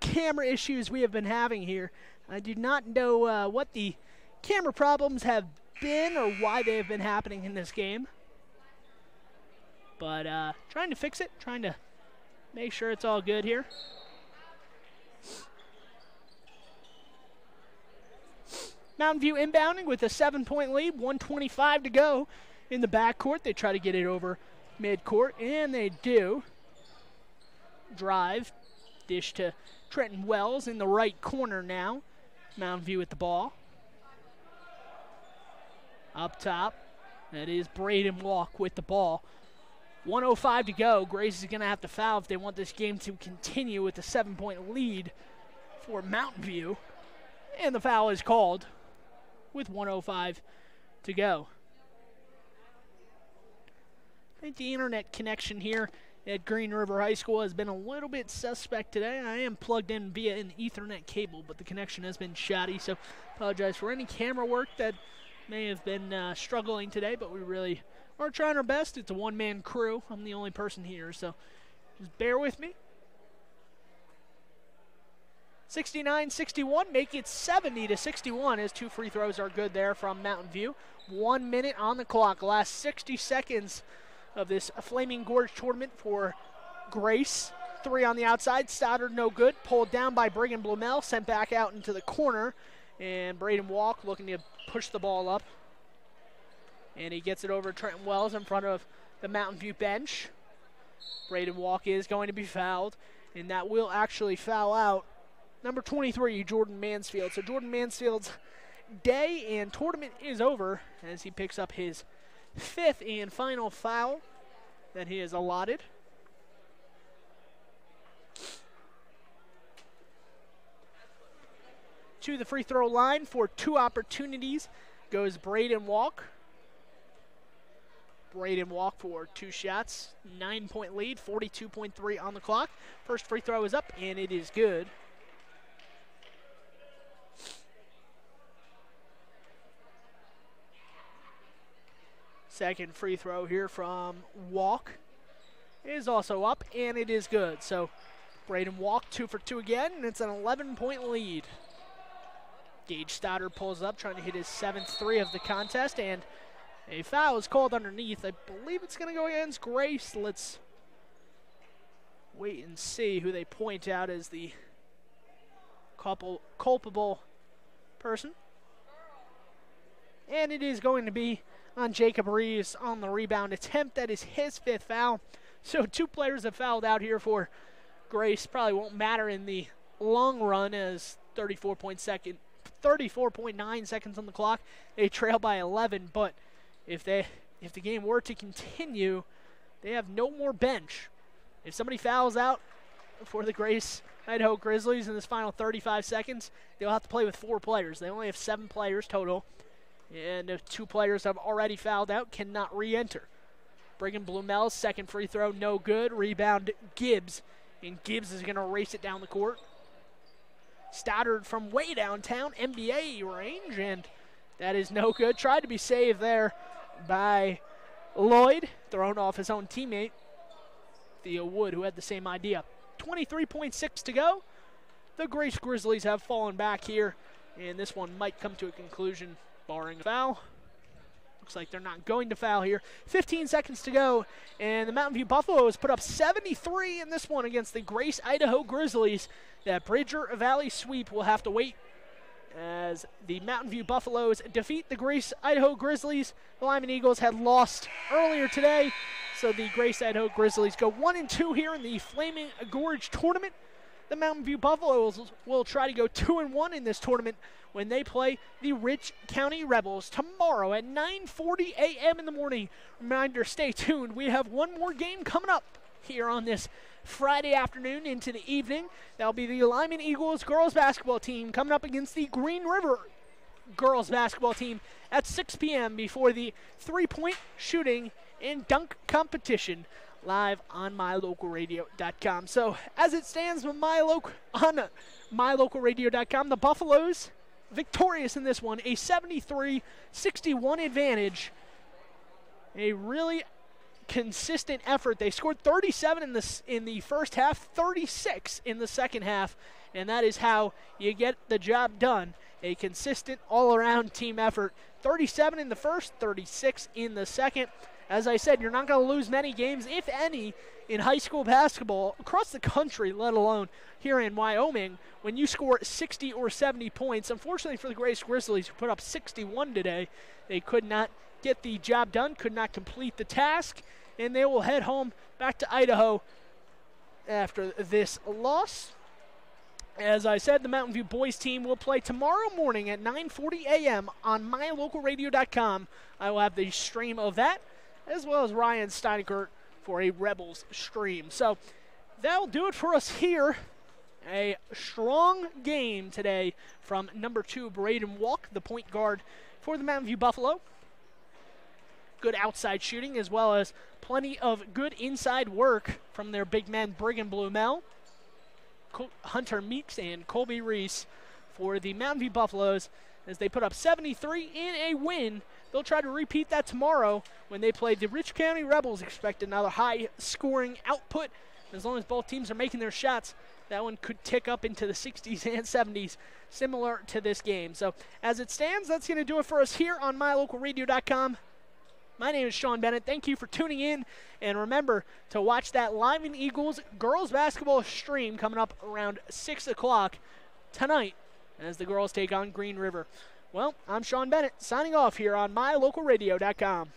camera issues we have been having here. I do not know what the camera problems have been or why they have been happening in this game. But trying to fix it, trying to make sure it's all good here. Mountain View inbounding with a 7-point lead, 1:25 to go in the backcourt. They try to get it over midcourt, and they do. Drive, dish to Trenton Wells in the right corner now. Mountain View with the ball. Up top, that is Braden Walk with the ball. 1:05 to go. Grace is going to have to foul if they want this game to continue with a 7-point lead for Mountain View. And the foul is called with 1:05 to go. think the internet connection here at Green River High School has been a little bit suspect today. I am plugged in via an Ethernet cable, but the connection has been shoddy, so apologize for any camera work that may have been struggling today, but we really are trying our best. It's a one-man crew. I'm the only person here, so just bear with me. 69-61, make it 70-61 as 2 free throws are good there from Mountain View. 1 minute on the clock. Last 60 seconds of this Flaming Gorge tournament for Grace. 3 on the outside. Stoddard no good. Pulled down by Brigham Blumel. Sent back out into the corner. And Braden Walk looking to push the ball up. And he gets it over to Trenton Wells in front of the Mountain View bench. Braden Walk is going to be fouled. And that will actually foul out number 23, Jordan Mansfield. So Jordan Mansfield's day and tournament is over as he picks up his 5th and final foul that he is allotted. To the free throw line for 2 opportunities goes Braden Walk. Braden Walk for 2 shots. 9-point lead, 42.3 on the clock. First free throw is up, and it is good. Second free throw here from Walk is also up, and it is good. So Braden Walk 2 for 2 again, and it's an 11-point lead. Gage Stoddard pulls up, trying to hit his 7th 3 of the contest, and a foul is called underneath. I believe it's going to go against Grace. Let's wait and see who they point out as the culpable person. And it is going to be on Jacob Rees on the rebound attempt. That is his 5th foul. So 2 players have fouled out here for Grace. Probably won't matter in the long run as 34.9 seconds on the clock. They trail by 11, but if the game were to continue, they have no more bench. If somebody fouls out for the Grace Idaho Grizzlies in this final 35 seconds, they'll have to play with 4 players. They only have 7 players total. And if 2 players have already fouled out, cannot re-enter. Brigham Blumel's second free throw, no good. Rebound, Gibbs. And Gibbs is going to race it down the court. Stoddard from way downtown, NBA range, and that is no good. Tried to be saved there by Lloyd, thrown off his own teammate, Theo Wood, who had the same idea. 23.6 to go. The Grace Grizzlies have fallen back here, and this one might come to a conclusion, barring a foul. Looks like they're not going to foul here. 15 seconds to go, and the Mountain View Buffaloes put up 73 in this one against the Grace Idaho Grizzlies. That Bridger Valley sweep will have to wait as the Mountain View Buffaloes defeat the Grace Idaho Grizzlies. The Lyman Eagles had lost earlier today, so the Grace Idaho Grizzlies go 1-2 here in the Flaming Gorge tournament. The Mountain View Buffaloes will try to go 2-1 in this tournament when they play the Rich County Rebels tomorrow at 9:40 a.m. in the morning. Reminder, stay tuned. We have one more game coming up here on this Friday afternoon into the evening. That'll be the Lyman Eagles girls basketball team coming up against the Green River girls basketball team at 6 p.m. before the 3-point shooting and dunk competition live on MyLocalRadio.com. So as it stands on MyLocalRadio.com, the Buffaloes victorious in this one, a 73-61 advantage. A really consistent effort. They scored 37 in the first half, 36 in the second half, and that is how you get the job done. A consistent all-around team effort. 37 in the first, 36 in the second. As I said, you're not going to lose many games, if any, in high school basketball across the country, let alone here in Wyoming, when you score 60 or 70 points. Unfortunately for the Grace Grizzlies, who put up 61 today, they could not get the job done, could not complete the task, and they will head home back to Idaho after this loss. As I said, the Mountain View boys team will play tomorrow morning at 9:40 a.m. on MyLocalRadio.com. I will have the stream of that, as well as Ryan Steinekert for a Rebels stream. So that'll do it for us here. A strong game today from number 2, Braden Walk, the point guard for the Mountain View Buffalo. good outside shooting as well as plenty of good inside work from their big men Brigham Blumel, Hunter Meeks, and Colby Reese for the Mountain View Buffaloes as they put up 73 in a win. They'll try to repeat that tomorrow when they play the Rich County Rebels. Expect another high-scoring output. As long as both teams are making their shots, that one could tick up into the 60s and 70s, similar to this game. So as it stands, that's going to do it for us here on MyLocalRadio.com. My name is Sean Bennett. Thank you for tuning in. And remember to watch that Lyman Eagles girls basketball stream coming up around 6 o'clock tonight as the girls take on Green River. Well, I'm Sean Bennett signing off here on MyLocalRadio.com.